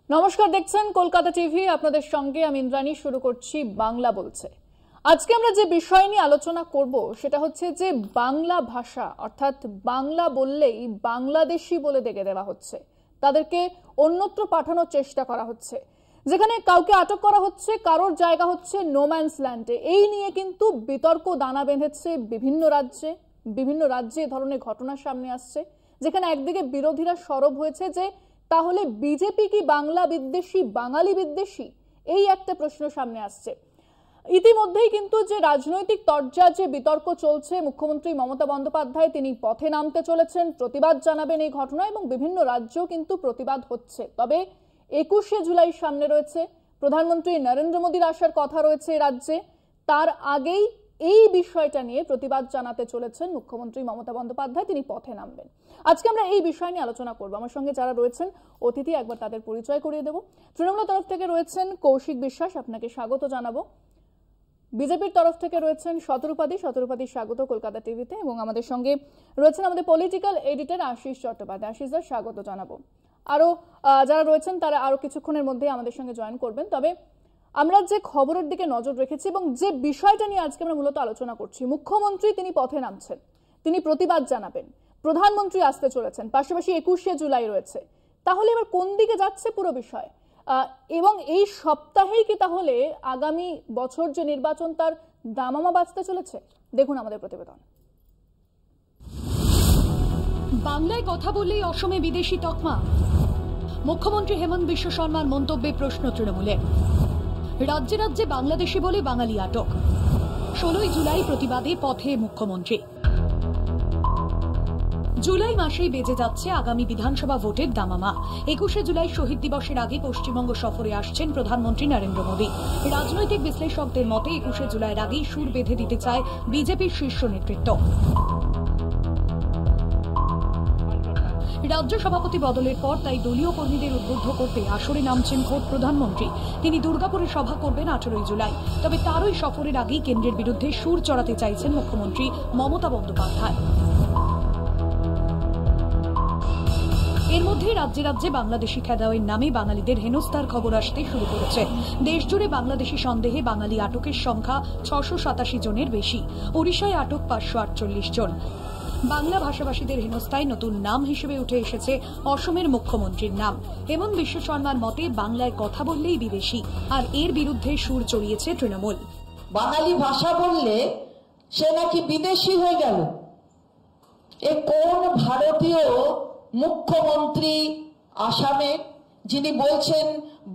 নমস্কার, দেখছেন কলকাতা টিভি। আপনাদের সঙ্গে আমি ইন্দ্রাণী। শুরু করছি বাংলা বলছে। আজকে আমরা যে বিষয় নিয়ে আলোচনা করব সেটা হচ্ছে যে বাংলা ভাষা, অর্থাৎ বাংলা বললেই বাংলাদেশি বলে দেখে দেওয়া হচ্ছে, তাদেরকে অন্যত্র পাঠানোর চেষ্টা করা হচ্ছে, যেখানে কাউকে আটক করা হচ্ছে, কারোর জায়গা হচ্ছে নোম্যান্স ল্যান্ডে। এই নিয়ে কিন্তু বিতর্ক দানা বেঁধেছে বিভিন্ন রাজ্যে এ ধরনের ঘটনা সামনে আসছে, যেখানে একদিকে বিরোধীরা সরব হয়েছে যে তাহলে বিজেপি কি বাংলা বিদ্বেষী, বাঙালি বিদ্বেষী, এই একটা প্রশ্ন সামনে আসছে। ইতিমধ্যেই কিন্তু যে রাজনৈতিক তরজা, যে বিতর্ক চলছে, মুখ্যমন্ত্রী মমতা বন্দ্যোপাধ্যায় তিনি পথে নামতে চলেছেন, প্রতিবাদ জানাবেন এই ঘটনা, এবং বিভিন্ন রাজ্যেও কিন্তু প্রতিবাদ হচ্ছে। তবে 21শে জুলাই সামনে রয়েছে, প্রধানমন্ত্রী নরেন্দ্র মোদীর আসার কথা রয়েছে রাজ্যে। তার আগেই এই বিষয়টা নিয়ে প্রতিবাদ জানাতে চলেছেন মুখ্যমন্ত্রী মমতা বন্দ্যোপাধ্যায়, তিনি পথে নামবেন। আজকে আমরা এই বিষয় নিয়ে আলোচনা করব। আমার সঙ্গে যারা রয়েছেন অতিথি, একবার তাদের পরিচয় করিয়ে দেব। তৃণমূলের তরফ থেকে রয়েছেন কৌশিক বিশ্বাস, আপনাকে স্বাগত জানাবো। বিজেপির তরফ থেকে রয়েছেন শতরূপাদি, স্বাগত কলকাতা টিভিতে। এবং আমাদের সঙ্গে রয়েছেন আমাদের পলিটিক্যাল এডিটর আশিস চট্টোপাধ্যায়। আশিসদার স্বাগত জানাবো। আরো যারা রয়েছেন তারা আরো কিছুক্ষণের মধ্যে আমাদের সঙ্গে জয়েন করবেন। তবে আমরা যে খবরের দিকে নজর রেখেছি এবং যে বিষয়টা নিয়ে আজকে আমরা মূলত আলোচনা করছি, মুখ্যমন্ত্রী তিনি পথে নামছেন, তিনি প্রতিবাদ জানাবেন, প্রধানমন্ত্রী আসতে চলেছেন, পাশাপাশি 21শে জুলাই রয়েছে। তাহলে এবার কোন দিকে যাচ্ছে পুরো বিষয়? এবং এই সপ্তাহেই কি তাহলে আগামী বছর যে নির্বাচন তার দামামা বাজতে চলেছে? দেখুন আমাদের প্রতিবেদন। বাংলায় কথা বললেই অসমে বিদেশি তকমা, মুখ্যমন্ত্রী হেমন্ত বিশ্ব শর্মার মন্তব্যে প্রশ্ন তৃণমূলের। রাজ্যে রাজ্যে বাংলাদেশি বলে বাঙালি আটক, 16ই জুলাই প্রতিবাদে পথে মুখ্যমন্ত্রী। জুলাই মাসেই বেজে যাচ্ছে আগামী বিধানসভা ভোটের দামামা। 21শে জুলাই শহীদ দিবসের আগে পশ্চিমবঙ্গ সফরে আসছেন প্রধানমন্ত্রী নরেন্দ্র মোদী। রাজনৈতিক বিশ্লেষকদের মতে 21শে জুলাইয়ের আগেই সুর বেঁধে দিতে চায় বিজেপির শীর্ষ নেতৃত্ব। রাজ্য সভাপতি বদলের পর তাই দলীয় কর্মীদের উদ্বুদ্ধ করতে আসরে নামছেন খোদ প্রধানমন্ত্রী। তিনি দুর্গাপুরে সভা করবেন 18ই জুলাই। তবে তারই সফরের আগেই কেন্দ্রের বিরুদ্ধে সুর চড়াতে চাইছেন মুখ্যমন্ত্রী মমতা বন্দ্যোপাধ্যায়। এর মধ্যে রাজ্যে রাজ্যে বাংলাদেশি খেদাওয়ের নামে বাঙালিদের হেনস্থার খবর আসতে শুরু করেছে। দেশজুড়ে বাংলাদেশি সন্দেহে বাঙালি আটকের সংখ্যা 687 জনের বেশি। ওড়িশায় আটক 548 জন। বাংলা ভাষাভাষীদের হেনস্থায় নতুন নাম হিসেবে উঠে এসেছে অসমের মুখ্যমন্ত্রীর নাম। হেমন্ত বিশ্ব শর্মার মতে বাংলায় কথা বললেই বিদেশি, আর এর বিরুদ্ধে সুর চড়িয়েছে তৃণমূল। বাঙালি ভাষা বললে সে নাকি বিদেশি হয়ে গেল। এ কোন ভারতীয় মুখ্যমন্ত্রী আসামে, যিনি বলছেন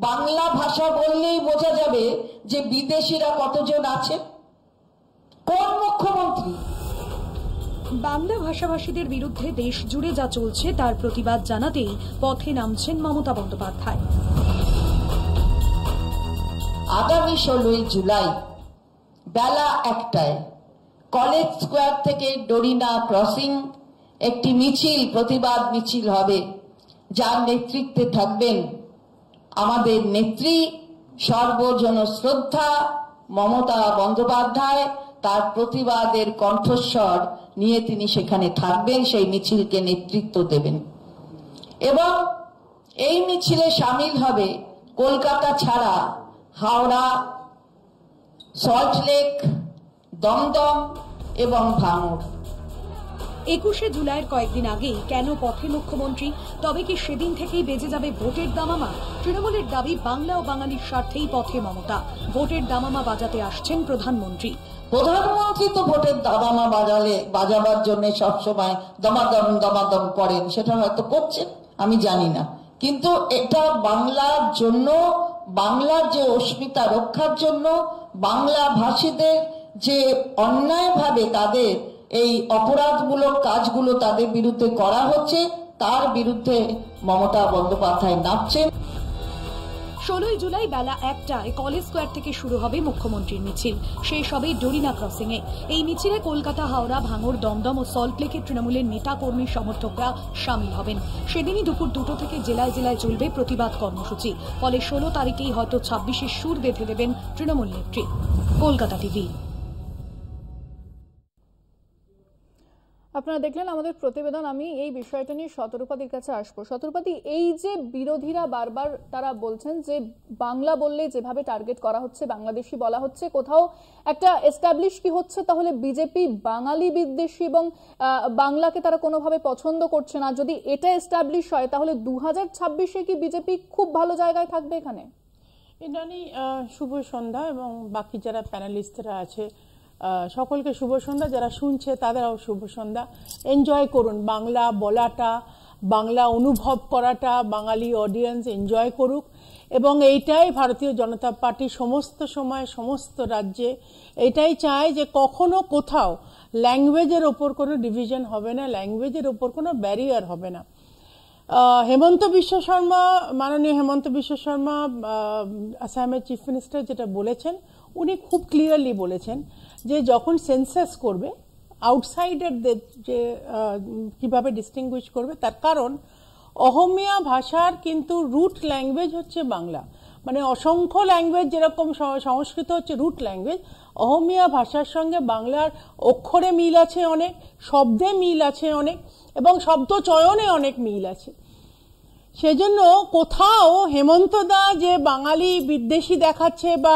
বাংলা ভাষা বললেই বোঝা যাবে যে বিদেশিরা কতজন আছে? কোন মুখ্যমন্ত্রী? বাংলা ভাষাভাষীদের বিরুদ্ধে দেশ জুড়ে যা চলছে তার প্রতিবাদ জানাতেই পথে নামছেন মমতা বন্দ্যোপাধ্যায়। আগামী 16ই জুলাই বেলা 1টায় কলেজ স্কোয়ার থেকে ডোরিনা ক্রসিং একটি মিছিল, প্রতিবাদ মিছিল হবে, যার নেতৃত্বে থাকবেন আমাদের নেত্রী সর্বজন শ্রদ্ধা মমতা বন্দ্যোপাধ্যায়। তার প্রতিবাদের কণ্ঠস্বর নিয়ে তিনি সেখানে থাকবেন, সেই মিছিলকে নেতৃত্ব দেবেন। এবং এই মিছিলে সামিল হবে কলকাতা ছাড়া হাওড়া, সল্টলেক, দমদম এবং ভাঙড়। 21শে জুলাইয়ের কয়েকদিন আগেই কেন পথে মুখ্যমন্ত্রী? তবে কি সেদিন থেকেই বেজে যাবে ভোটের দামামা? তৃণমূলের দাবি বাংলা ও বাঙালির স্বার্থেই পথে মমতা। ভোটের দামামা বাজাতে আসছেন প্রধানমন্ত্রী। প্রধানমন্ত্রী তো ভোটের দামামা বাজাবার জন্য সবসময় দমাদম করেন, সেটা হয়তো করছেন, আমি জানি না। কিন্তু এটা বাংলার জন্য, বাংলার যে অস্মিতা রক্ষার জন্য, বাংলা ভাষীদের যে অন্যায়ভাবে তাদের এই অপরাধমূলক কাজগুলো তাদের বিরুদ্ধে করা হচ্ছে, তার বিরুদ্ধে মমতা বন্দ্যোপাধ্যায় নামছেন। 16ই জুলাই বেলা 1টায় কলেজ স্কোয়ার থেকে শুরু হবে মুখ্যমন্ত্রীর মিছিল, শেষ হবে ডোরিনা ক্রসিং এ। এই মিছিলে কলকাতা, হাওড়া, ভাঙড়, দমদম ও সল্টলেকের তৃণমূলের নেতা কর্মী সমর্থকরা সামিল হবেন। সেদিনই দুপুর 2টো থেকে জেলায় জেলায় চলবে প্রতিবাদ কর্মসূচি। ফলে 16 তারিখেই হয়তো 26শে সুর বেঁধে দেবেন তৃণমূল নেত্রী। কলকাতা টিভি। আপনারা দেখলেন আমাদের প্রতিবেদন। আমি এই বিষয়টা নিয়ে শতরূপাদির কাছে আসবো। শতরূপাদি, এই যে বিরোধীরা বারবার তারা বলছেন যে বাংলা বললে যেভাবে টার্গেট করা হচ্ছে, বাংলাদেশি বলা হচ্ছে, কোথাও একটা এস্টাবলিশ কি হচ্ছে তাহলে বিজেপি বাঙালি বিদ্বেষী এবং বাংলাকে তারা কোনোভাবে পছন্দ করছে না। যদি এটা এস্টাবলিশ হয় তাহলে 2026-এ কি বিজেপি খুব ভালো জায়গায় থাকবে এখানে? ইন্দ্রাণী, শুভ সন্ধ্যা, এবং বাকি যারা প্যানেলিস্টরা আছে সকলকে শুভ সন্ধ্যা। যারা শুনছে তাদেরও শুভ সন্ধ্যা। এনজয় করুন বাংলা বলাটা, বাংলা অনুভব করাটা, বাঙালি অডিয়েন্স এনজয় করুক। এবং এইটাই ভারতীয় জনতা পার্টি সমস্ত সময় সমস্ত রাজ্যে এটাই চায় যে কখনো কোথাও ল্যাঙ্গুয়েজের ওপর কোনো ডিভিশন হবে না, ল্যাঙ্গুয়েজের ওপর কোনো ব্যারিয়ার হবে না। হেমন্ত বিশ্ব শর্মা, মাননীয় হেমন্ত বিশ্ব শর্মা আসামের চিফ মিনিস্টার যেটা বলেছেন, উনি খুব ক্লিয়ারলি বলেছেন যে যখন সেন্সাস করবে আউটসাইডারদের যে কিভাবে ডিস্টিংগুইশ করবে, তার কারণ অহমিয়া ভাষার কিন্তু রুট ল্যাঙ্গুয়েজ হচ্ছে বাংলা। মানে অসংখ্য ল্যাঙ্গুয়েজ যেরকম সংস্কৃত হচ্ছে রুট ল্যাঙ্গুয়েজ, অহমিয়া ভাষার সঙ্গে বাংলার অক্ষরে মিল আছে অনেক, শব্দে মিল আছে অনেক, এবং শব্দ চয়নে অনেক মিল আছে। সেজন্য কোথাও হেমন্ত দা যে বাঙালি বিদ্বেষী দেখাচ্ছে বা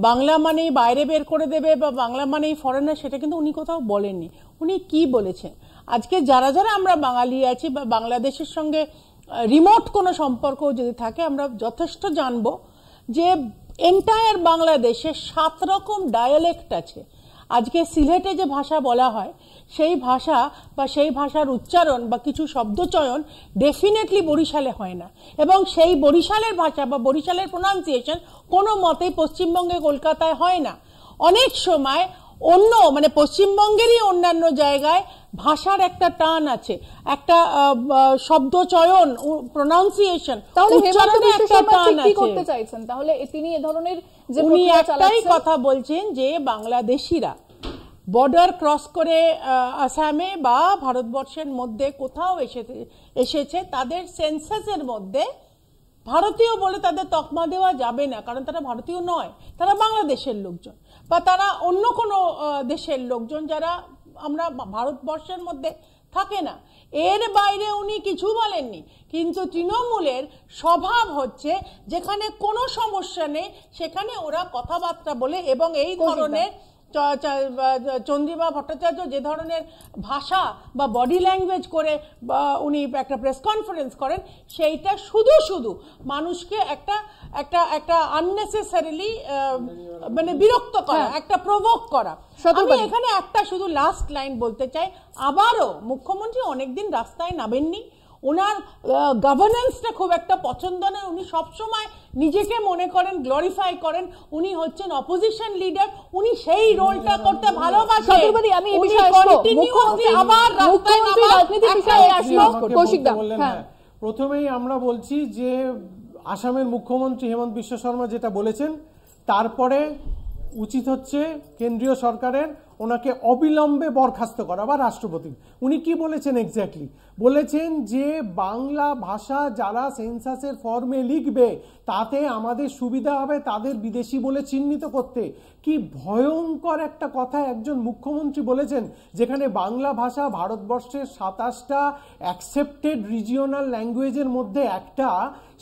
বাংলা মানেই বাইরে বের করে দেবে বা বাংলা মানেই ফরেনার, সেটা কিন্তু উনি কোথাও বলেননি। উনি কি বলেছেন, আজকে যারা যারা আমরা বাঙালি আছি বা বাংলাদেশের সঙ্গে রিমোট কোনো সম্পর্ক যদি থাকে, আমরা যথেষ্ট জানবো যে এন্টায়ার বাংলাদেশে 7 রকম ডায়ালেক্ট আছে। আজকে সিলেটে যে ভাষা বলা হয় সেই ভাষা বা সেই ভাষার উচ্চারণ বা কিছু শব্দচয়ন ডেফিনেটলি বরিশালে হয় না, এবং সেই বরিশালের ভাষা বা বরিশালের প্রোনাউন্সিয়েশন কোনো মতেই পশ্চিমবঙ্গে কলকাতায় হয় না। অনেক সময় অন্য মানে পশ্চিমবঙ্গেরই অন্যান্য জায়গায় ভাষার একটা টান আছে, একটা শব্দচয়ন, প্রোনাউন্সিয়েশন, উচ্চারণে একটা টান আছে। কি করতে চাইছেন তাহলে তিনি এই ধরনের যে উনি একটাই কথা বলছেন যে বাংলাদেশিরা বর্ডার ক্রস করে আসামে বা ভারতবর্ষের মধ্যে কোথাও এসেছে, তাদের সেন্সাসের মধ্যে ভারতীয় বলে তাদের তকমা দেওয়া যাবে না, কারণ তারা ভারতীয় নয়, তারা বাংলাদেশের লোকজন বা তারা অন্য কোনো দেশের লোকজন যারা আমরা ভারতবর্ষের মধ্যে থাকে না। এর বাইরে উনি কিছু বলেননি, কিন্তু তৃণমূলের স্বভাব হচ্ছে যেখানে কোনো সমস্যা নেই সেখানে ওরা কথাবার্তা বলে, এবং এই ধরনের চন্দ্রিমা ভট্টাচার্য যে ধরনের ভাষা বা বডি ল্যাঙ্গুয়েজ করে উনি একটা প্রেস কনফারেন্স করেন, সেইটা শুধু শুধু মানুষকে একটা একটা একটা আননেসেসারিলি মানে বিরক্ত করা, একটা প্রভোক করা। আমি এখানে একটা শুধু লাস্ট লাইন বলতে চাই, আবারও মুখ্যমন্ত্রী অনেকদিন রাস্তায় নামেননি, ওনার গভর্নেন্সটা খুব একটা পছন্দ নয়, উনি সবসময় নিজেকে মনে করেন, গ্লোরিফাই করেন উনি হচ্ছেন অপোজিশন লিডার, উনি সেই রোলটা করতে ভালোবাসেন। আমি এই বিষয়ে আবার রাজনীতি বিষয়ে আসবো। কৌশিকদা, প্রথমেই আমরা বলছি যে আসামের মুখ্যমন্ত্রী হেমন্ত বিশ্ব শর্মা যেটা বলেছেন, তারপরে উচিত হচ্ছে কেন্দ্রীয় সরকারের ওনাকে অবিলম্বে বরখাস্ত করা বা রাষ্ট্রপতি। উনি কি বলেছেন এক্স্যাক্টলি? বলেছেন যে বাংলা ভাষা যারা সেন্সাসের ফর্মে লিখবে তাতে আমাদের সুবিধা হবে তাদের বিদেশি বলে চিহ্নিত করতে। কি ভয়ঙ্কর একটা কথা একজন মুখ্যমন্ত্রী বলেছেন, যেখানে বাংলা ভাষা ভারতবর্ষের 27টা অ্যাকসেপ্টেড রিজিওনাল ল্যাঙ্গুয়েজের মধ্যে একটা,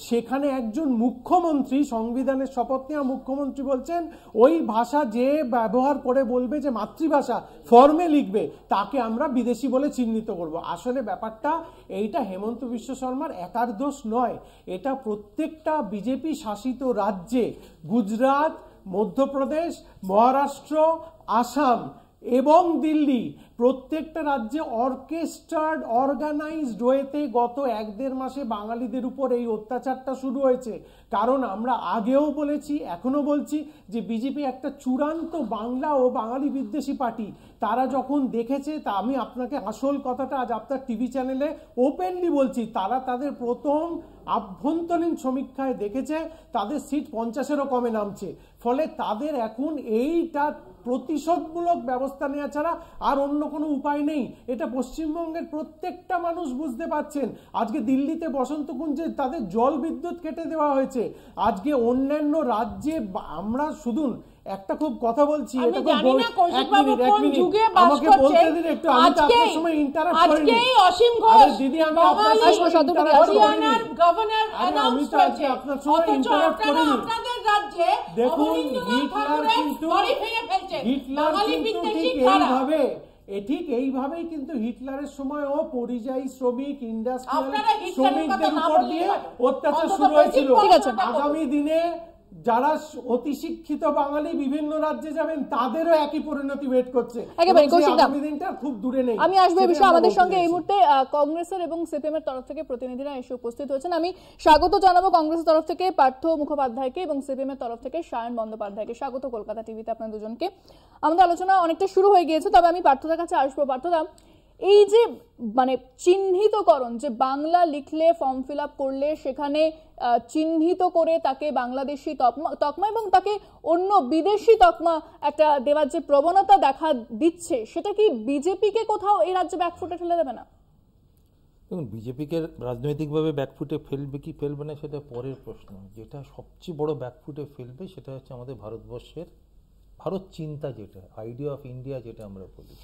সেখানে একজন মুখ্যমন্ত্রী, সংবিধানের শপথ নেওয়া মুখ্যমন্ত্রী বলছেন ওই ভাষা যে ব্যবহার করে বলবে যে মাতৃভাষা ফর্মে লিখবে তাকে আমরা বিদেশি বলে চিহ্নিত করব। আসলে ব্যাপারটা এইটা হেমন্ত বিশ্ব শর্মার একার দোষ নয়, এটা প্রত্যেকটা বিজেপি শাসিত রাজ্যে, গুজরাট, মধ্যপ্রদেশ, মহারাষ্ট্র, আসাম এবং দিল্লি, প্রত্যেকটা রাজ্যে অর্কেস্ট্রার্ড অর্গানাইজড ওয়েতে গত 1-1.5 মাসে বাঙালিদের উপর এই অত্যাচারটা শুরু হয়েছে। কারণ আমরা আগেও বলেছি, এখনো বলছি যে বিজেপি একটা চূড়ান্ত বাংলা ও বাঙালি বিদ্বেষী পার্টি। তারা যখন দেখেছে, তা আমি আপনাকে আসল কথাটা আজ আপনার টিভি চ্যানেলে ওপেনলি বলছি, তারা তাদের প্রথম আভ্যন্তরীণ সমীক্ষায় দেখেছে তাদের সিট 50-এরও কমে নামছে। ফলে তাদের এখন এইটা প্রতিশোধমূলক ব্যবস্থা নেওয়া ছাড়া আর অন্য কোনো উপায় নেই। এটা পশ্চিমবঙ্গের প্রত্যেকটা মানুষ বুঝতে পারছেন। আজকে দিল্লিতে বসন্তকুঞ্জে তাদের জল বিদ্যুৎ কেটে দেওয়া হয়েছে। আজকে অন্যান্য রাজ্যে আমরা শুধু একটা খুব কথা বলছি, আমি এটা জানি খুব না কৌশিকবাবু এক কোন মিনিট যুগে বাস আমাকে করছেন। বলতে দিন একটু, আমি তো আপনার সময় ইন্টারাপ্ট করিনি। আজকেই অসীম আরে ঘোষ দিদি, আমি বাঙালি আপনার সময় interrupt হরিয়ানার করিনি। গভর্নর আরে আমি অ্যানাউন্স তো আজকে করেছে, আপনার সময় অথচ interrupt আপনারা করিনি। আপনাদের রাজ্যে দেখুন, অবনীন্দ্রনাথ হিটলার ঠাকুরের কিন্তু বাড়ি ভেঙে ফেলছেন। হিটলার বাঙালি কিন্তু বিদ্বেষী ঠিক কারা? ঠিক এইভাবেই কিন্তু হিটলারের সময় ও পরিযায়ী শ্রমিক, ইন্ডাস্ট্রিয়াল আপনারা হিটলারের কথা শ্রমিকদের না উপর বললেই দিয়ে ভালো। অত্যাচার অন্তত শুরু হয়েছিল। basic ঠিক আছে। পড়াশোনাটা করুন। আগামী দিনে যারা অতি শিক্ষিত বাঙালি বিভিন্ন রাজ্যে যাবেন, তাদেরও একই পরিণতি ওয়েট করছে। একেবারে, এবং সেই কৌশিক দা, আগামী দিনটা খুব দূরে নেই। আমি আসবো এই সেটাই বিষয়ে। আমরা আমাদের বলতে সঙ্গে এই চাইছি। মুহূর্তে কংগ্রেসের এবং সিপিএম এর তরফ থেকে প্রতিনিধিরা এসে উপস্থিত হয়েছেন। আমি স্বাগত জানাবো কংগ্রেসের তরফ থেকে পার্থ মুখোপাধ্যায়কে এবং সিপিএম এর তরফ থেকে সায়ন বন্দ্যোপাধ্যায়কে। স্বাগত কলকাতা টিভিতে আপনার দুজনকে। আমাদের আলোচনা অনেকটা শুরু হয়ে গিয়েছে, তবে আমি পার্থদার কাছে আসবো। পার্থদা, এই যে মানে চিহ্নিতকরণ, যে বাংলা লিখলে, ফর্ম ফিল আপ করলে সেখানে চিহ্নিত করে তাকে বাংলাদেশি তকমা এবং তাকে অন্য বিদেশি তকমা একটা দেওয়ার যে প্রবণতা দেখা দিচ্ছে, সেটা কি বিজেপিকে কোথাও এই রাজ্যে ব্যাকফুটে ঠেলে দেবে না? দেখুন, বিজেপিকে রাজনৈতিকভাবে ব্যাকফুটে ফেলবে কি ফেলবে না সেটা পরের প্রশ্ন। যেটা সবচেয়ে বড় ব্যাকফুটে ফেলবে সেটা হচ্ছে আমাদের ভারতবর্ষের ভারত চিন্তা, যেটা আইডিয়া অফ ইন্ডিয়া যেটা আমরা বলি।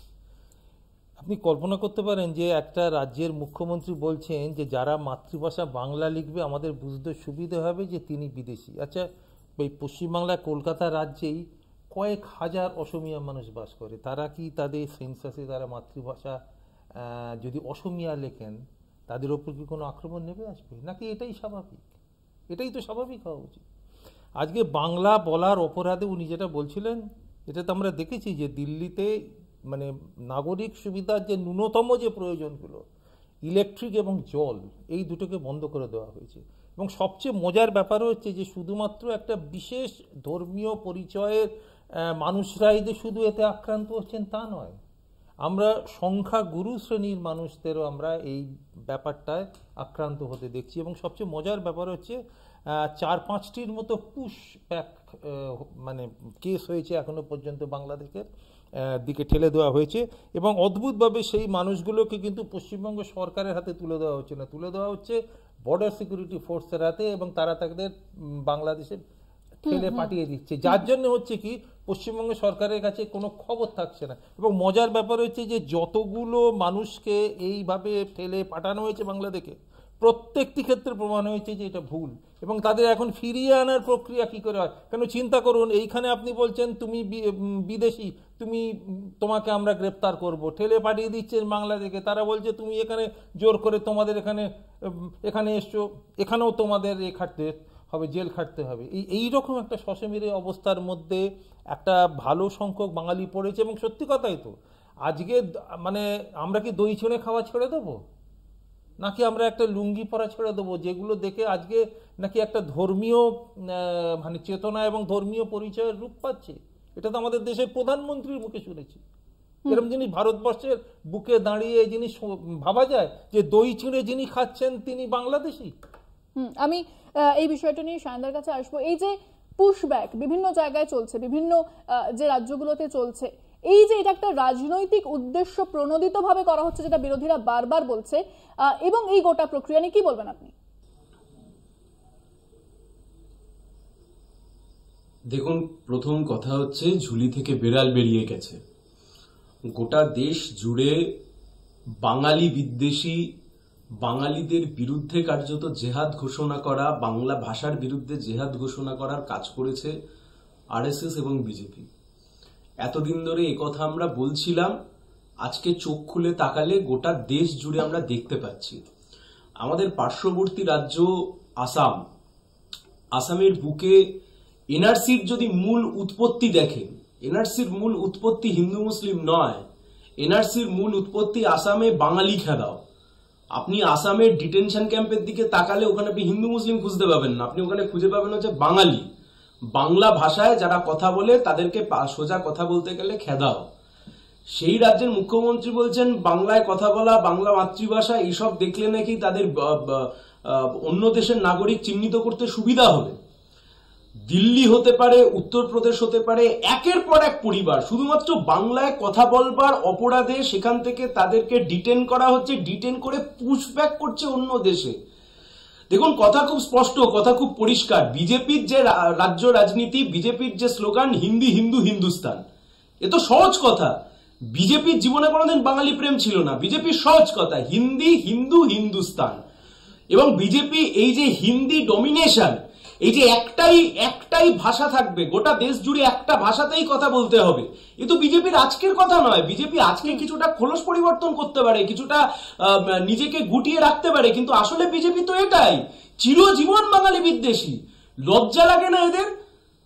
আপনি কল্পনা করতে পারেন যে একটা রাজ্যের মুখ্যমন্ত্রী বলছেন যে যারা মাতৃভাষা বাংলা লিখবে আমাদের বুঝতে সুবিধা হবে যে তিনি বিদেশি। আচ্ছা, এই পশ্চিমবাংলায় কলকাতা রাজ্যেই কয়েক হাজার অসমিয়া মানুষ বাস করে। তারা কি তাদের সেন্সাসে তারা মাতৃভাষা যদি অসমিয়া লেখেন তাদের ওপর কি কোনো আক্রমণ নেমে আসবে? নাকি এটাই স্বাভাবিক? এটাই তো স্বাভাবিক হওয়া উচিত। আজকে বাংলা বলার অপরাধে উনি যেটা বলছিলেন, এটা তো আমরা দেখেছি যে দিল্লিতে মানে নাগরিক সুবিধার যে ন্যূনতম যে প্রয়োজনগুলো, ইলেকট্রিক এবং জল, এই দুটোকে বন্ধ করে দেওয়া হয়েছে। এবং সবচেয়ে মজার ব্যাপার হচ্ছে যে শুধুমাত্র একটা বিশেষ ধর্মীয় পরিচয়ের মানুষরাই যে শুধু এতে আক্রান্ত হচ্ছেন তা নয়, আমরা সংখ্যাগুরু শ্রেণীর মানুষদেরও আমরা এই ব্যাপারটায় আক্রান্ত হতে দেখছি। এবং সবচেয়ে মজার ব্যাপার হচ্ছে 4-5টির মতো পুশ ব্যাক মানে কেস হয়েছে এখনো পর্যন্ত বাংলাদেশের দিকে ঠেলে দেওয়া হয়েছে। এবং অদ্ভুতভাবে সেই মানুষগুলোকে কিন্তু পশ্চিমবঙ্গ সরকারের হাতে তুলে দেওয়া হচ্ছে না, তুলে দেওয়া হচ্ছে বর্ডার সিকিউরিটি ফোর্সের হাতে, এবং তারা তাদের বাংলাদেশে ঠেলে পাঠিয়ে দিচ্ছে। যার জন্য হচ্ছে কি পশ্চিমবঙ্গ সরকারের কাছে কোনো খবর থাকছে না। এবং মজার ব্যাপার হচ্ছে যে যতগুলো মানুষকে এইভাবে ঠেলে পাঠানো হয়েছে বাংলাদেশে, প্রত্যেকটি ক্ষেত্রে প্রমাণ হয়েছে যে এটা ভুল। এবং তাদের এখন ফিরিয়ে আনার প্রক্রিয়া কি করে হয়? কেন চিন্তা করুন, এইখানে আপনি বলছেন তুমি বিদেশি, তোমাকে আমরা গ্রেপ্তার করব, ঠেলে পাঠিয়ে দিচ্ছেন বাংলাদেশে। তারা বলছে তুমি এখানে জোর করে তোমাদের এখানে এসছো, এখানেও তোমাদের খাটতে হবে, জেল খাটতে হবে। এইরকম একটা শশমিরে অবস্থার মধ্যে একটা ভালো সংখ্যক বাঙালি পড়েছে। এবং সত্যি কথাই তো, আজকে মানে আমরা কি দই ছেড়ে খাওয়া ছেড়ে দেবো, নাকি আমরা একটা লুঙ্গি পরা ছেড়ে দেবো, যেগুলো দেখে আজকে নাকি একটা ধর্মীয় মানে চেতনা এবং ধর্মীয় পরিচয়ের রূপ পাচ্ছে? এটা তো আমাদের দেশের প্রধানমন্ত্রীর মুখে শুনেছি। এরকম জিনিস ভারতবর্ষের বুকে দাঁড়িয়ে এই জিনিস ভাবা যায় যে দই ছিঁড়ে যিনি খাচ্ছেন তিনি বাংলাদেশি? আমি এই বিষয়টা নিয়ে সায়নদার কাছে আসবো। এই যে পুশব্যাক বিভিন্ন জায়গায় চলছে, বিভিন্ন যে রাজ্যগুলোতে চলছে, এই যে এটা একটা রাজনৈতিক উদ্দেশ্য প্রণোদিত ভাবে করা হচ্ছে, যেটা বিরোধীরা বারবার বলছে, এবং এই গোটা প্রক্রিয়া নিয়ে কি বলবেন আপনি? দেখুন, প্রথম কথা হচ্ছে ঝুলি থেকে বেড়াল বেরিয়ে গেছে। গোটা দেশ জুড়ে বাঙালি বিদ্বেষী, বাঙালিদের বিরুদ্ধে কার্যত জেহাদ ঘোষণা করা, বাংলা ভাষার বিরুদ্ধে জেহাদ ঘোষণা করার কাজ করেছে আরএসএস এবং বিজেপি। এতদিন ধরে একথা আমরা বলছিলাম, আজকে চোখ খুলে তাকালে গোটা দেশ জুড়ে আমরা দেখতে পাচ্ছি। আমাদের পার্শ্ববর্তী রাজ্য আসাম, আসামের বুকে এনআরসির যদি মূল উৎপত্তি দেখেন, এনআরসির মূল উৎপত্তি হিন্দু মুসলিম নয়, এনআরসির মূল উৎপত্তি আসামে বাঙালি খেদাও। আপনি আসামের ডিটেনশন ক্যাম্পের দিকে তাকালে ওখানে আপনি হিন্দু মুসলিম খুঁজতে পাবেন না, আপনি ওখানে খুঁজে পাবেন হচ্ছে বাঙালি। বাংলা ভাষায় যারা কথা বলে তাদেরকে সোজা কথা বলতে গেলে খেদাও। সেই রাজ্যের মুখ্যমন্ত্রী বলছেন বাংলায় কথা বলা, বাংলা মাতৃভাষা, এইসব দেখলে নাকি তাদের অন্য দেশের নাগরিক চিহ্নিত করতে সুবিধা হবে। দিল্লি হতে পারে, উত্তরপ্রদেশ হতে পারে, একের পর এক পরিবার শুধুমাত্র বাংলায় কথা বলবার অপরাধে সেখান থেকে তাদেরকে ডিটেন করা হচ্ছে, ডিটেন করে পুশব্যাক করছে অন্য দেশে। দেখুন, কথা খুব স্পষ্ট, কথা খুব পরিষ্কার। বিজেপির যে রাজ্য রাজনীতি, বিজেপির যে স্লোগান হিন্দি হিন্দু হিন্দুস্তান, এ তো সহজ কথা। বিজেপির জীবনে কোনোদিন বাঙালি প্রেম ছিল না। বিজেপির সহজ কথা হিন্দি হিন্দু হিন্দুস্তান। এবং বিজেপি এই যে হিন্দি ডমিনেশন, এই যে একটাই ভাষা থাকবে, গোটা দেশ জুড়ে একটা ভাষাতেই কথা বলতে হবে, এ তো বিজেপির আজকের কথা নয়। বিজেপি আজকে কিছুটা খোলস পরিবর্তন করতে পারে, কিছুটা নিজেকে গুটিয়ে রাখতে পারে, কিন্তু আসলে বিজেপি তো এটাই চিরজীবন বাঙালি বিদ্বেষী। লজ্জা লাগে না এদের?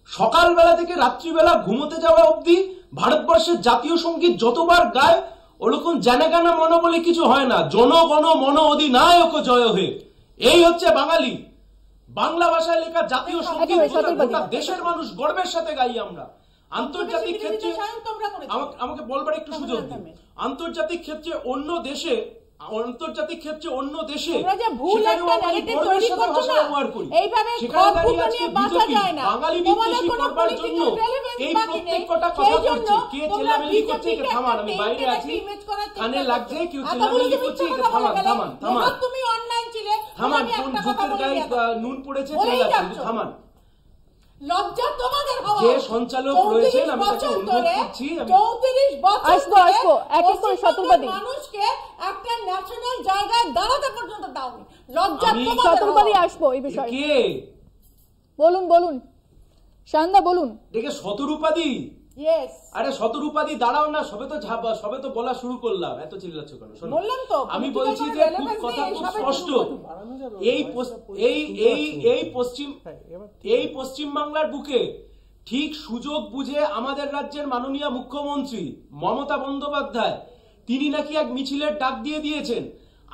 সকালবেলা থেকে রাত্রিবেলা ঘুমোতে যাওয়া অবধি ভারতবর্ষের জাতীয় সঙ্গীত যতবার গায়, ওরকম জানাগানা মন বলে কিছু হয় না, জনগণ মন অধিনায়ক জয় হে। এই হচ্ছে বাঙালি। বাংলা ভাষায় লেখা জাতীয় সঙ্গীত গোটা দেশের মানুষ গর্বের সাথে গাই আমরা। আন্তর্জাতিক ক্ষেত্রে আমাকে বলবার একটু সুযোগ দিন। আন্তর্জাতিক ক্ষেত্রে অন্য দেশে বাঙালি বিদ্বেষী করবার জন্য এই প্রত্যেকটা কথা করছে। কে চেল্লামিল্লি করছে? থামান, আমি বাইরে আছি, কানে লাগছে, কেউ চেল্লামিল্লি করছে, থামান থামান থামান থামান। কোন জুতের গায়ে নুন পড়েছে চেল্লাচ্ছে, থামান। লজ্জা তোমাদের হওয়া। যে সঞ্চালক রয়েছেন আমি তাকে অনুরোধ করছি, 34 বছর আসবো এক এক করে শতরূপাদি মানুষকে একটা ন্যাশনাল জায়গায় দাঁড়াতে পর্যন্ত দাওনি। লজ্জা তোমাদের। শতরূপাদি আসবো এই বিষয়ে। কে বলুন শান্দা বলুন। দেখে শতরূপাদি? ইয়েস। আরে শতরূপাদি দাঁড়াও না, সবে তো বলা শুরু করলাম, এত চিল্লাচ্ছ কেন? শোনো, বললাম তো আমি বলছি যে কথা খুব স্পষ্ট। এই পশ্চিম বাংলার বুকে ঠিক সুযোগ বুঝে আমাদের রাজ্যের মাননীয় মুখ্যমন্ত্রী মমতা বন্দ্যোপাধ্যায়, তিনি নাকি এক মিছিলের ডাক দিয়েছেন।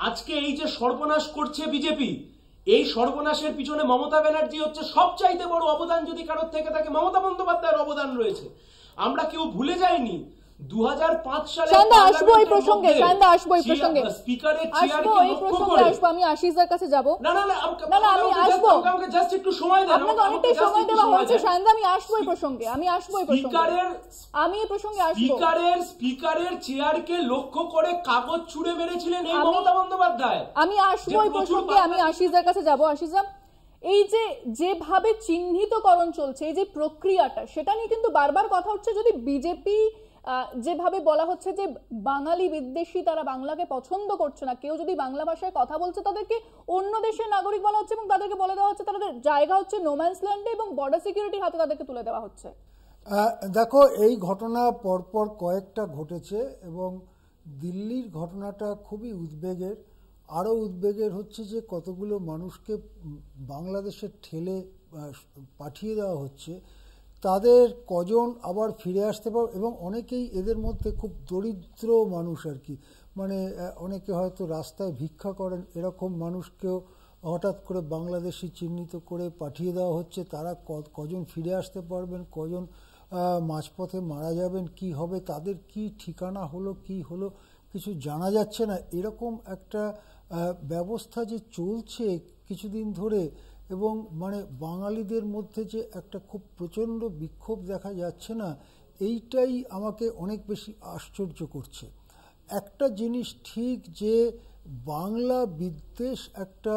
আজকে এই যে সর্বনাশ করছে বিজেপি, এই সর্বনাশের পিছনে মমতা ব্যানার্জি হচ্ছে সবচাইতে বড় অবদান। যদি কারোর থেকে থাকে, মমতা বন্দ্যোপাধ্যায়ের অবদান রয়েছে। আমরা কেউ ভুলে যাইনি 2005 সালে স্পিকারের চেয়ারকে লক্ষ্য করে আমি আশিসের কাছে যাব। আমি আসবো, আমাকে জাস্ট একটু সময় দেন। আপনাকে অনেকটা সময় দেওয়া হয়েছে শান্দা, আমি আসবো এই প্রসঙ্গে। স্পিকারের চেয়ারকে লক্ষ্য করে কাগজ ছুঁড়ে মেরেছিলেন এই মমতা বন্দ্যোপাধ্যায়। আমি আসবো এই প্রসঙ্গে, আমি আশিসের কাছে যাব। আশিসা, এই যেভাবে চিহ্নিতকরণ চলছে, এই যে প্রক্রিয়াটা, সেটা নিয়ে কিন্তু বারবার কথা হচ্ছে। যদি বিজেপি যেভাবে বলা হচ্ছে যে বাঙালি বিদ্বেষী, তারা বাংলাকে পছন্দ করছে না, কেউ যদি বাংলা ভাষায় কথা বলছে তাদেরকে অন্য দেশের নাগরিক বলা হচ্ছে এবং তাদেরকে বলে দেওয়া হচ্ছে তাদের জায়গা হচ্ছে নোম্যান্স ল্যান্ডে এবং বর্ডার সিকিউরিটির হাতে তাদেরকে তুলে দেওয়া হচ্ছে। দেখো, এই ঘটনা পরপর কয়েকটা ঘটেছে এবং দিল্লির ঘটনাটা খুবই উদ্বেগের। আরও উদ্বেগের হচ্ছে যে কতগুলো মানুষকে বাংলাদেশে ঠেলে পাঠিয়ে দেওয়া হচ্ছে, তাদের কজন আবার ফিরে আসতে পারবে। এবং অনেকেই এদের মধ্যে খুব দরিদ্র মানুষ আর কি, মানে অনেকে হয়তো রাস্তায় ভিক্ষা করেন, এরকম মানুষকেও হঠাৎ করে বাংলাদেশি চিহ্নিত করে পাঠিয়ে দেওয়া হচ্ছে। তারা কজন ফিরে আসতে পারবেন, কজন মাঝপথে মারা যাবেন, কি হবে, তাদের কি ঠিকানা হলো, কি হলো কিছু জানা যাচ্ছে না। এরকম একটা ব্যবস্থা যে চলছে কিছুদিন ধরে, এবং মানে বাঙালিদের মধ্যে যে একটা খুব প্রচণ্ড বিক্ষোভ দেখা যাচ্ছে না, এইটাই আমাকে অনেক বেশি আশ্চর্য করছে। একটা জিনিস ঠিক যে বাংলা বিদ্বেষ একটা,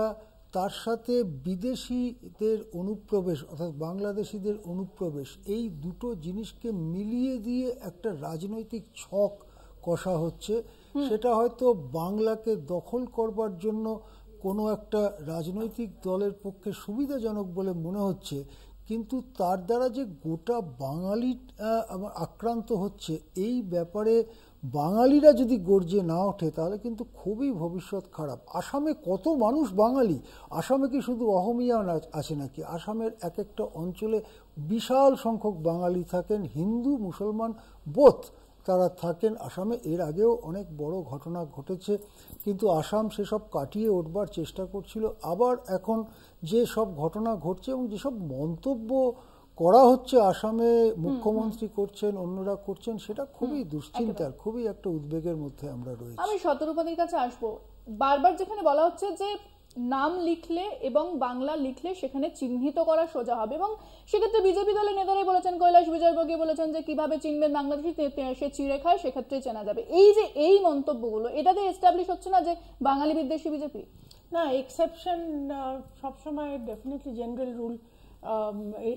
তার সাথে বিদেশিদের অনুপ্রবেশ অর্থাৎ বাংলাদেশিদের অনুপ্রবেশ, এই দুটো জিনিসকে মিলিয়ে দিয়ে একটা রাজনৈতিক ছক কষা হচ্ছে। সেটা হয়তো বাংলাকে দখল করবার জন্য কোনো একটা রাজনৈতিক দলের পক্ষে সুবিধাজনক বলে মনে হচ্ছে, কিন্তু তার দ্বারা যে গোটা বাঙালি আক্রান্ত হচ্ছে, এই ব্যাপারে বাঙালিরা যদি গর্জে না ওঠে তাহলে কিন্তু খুবই ভবিষ্যৎ খারাপ। আসামে কত মানুষ বাঙালি, আসামে কি শুধু অহমিয়া আছে নাকি? আসামের এক একটা অঞ্চলে বিশাল সংখ্যক বাঙালি থাকেন, হিন্দু মুসলমান বোথ তারা থাকেন আসামে। এর আগেও অনেক বড় ঘটনা ঘটেছে, কিন্তু আসাম সেসব কাটিয়ে উঠবার চেষ্টা করছিল। আবার এখন যে সব ঘটনা ঘটছে এবং যেসব মন্তব্য করা হচ্ছে আসামে মুখ্যমন্ত্রী করছেন, অন্যরা করছেন, সেটা খুবই দুশ্চিন্তার, খুবই একটা উদ্বেগের মধ্যে আমরা রয়েছি। আমি শতরূপাদির কাছে আসবো। বারবার যেখানে বলা হচ্ছে যে নাম লিখলে এবং বাংলা লিখলে সেখানে চিহ্নিত করা সোজা হবে, এবং সেক্ষেত্রে বিজেপি দলের নেতারাই বলেছেন, কৈলাস বিজয়বর্গীয় বলেছেন যে কিভাবে চিনবেন বাংলাদেশি, সে চিড়ে খায়, সেক্ষেত্রে চেনা যাবে। এই যে এই মন্তব্যগুলো, এটাতে এস্টাবলিশ হচ্ছে না যে বাঙালি বিদ্বেষী বিজেপি? না, এক্সেপশন সবসময় ডেফিনেটলি জেনারেল রুল,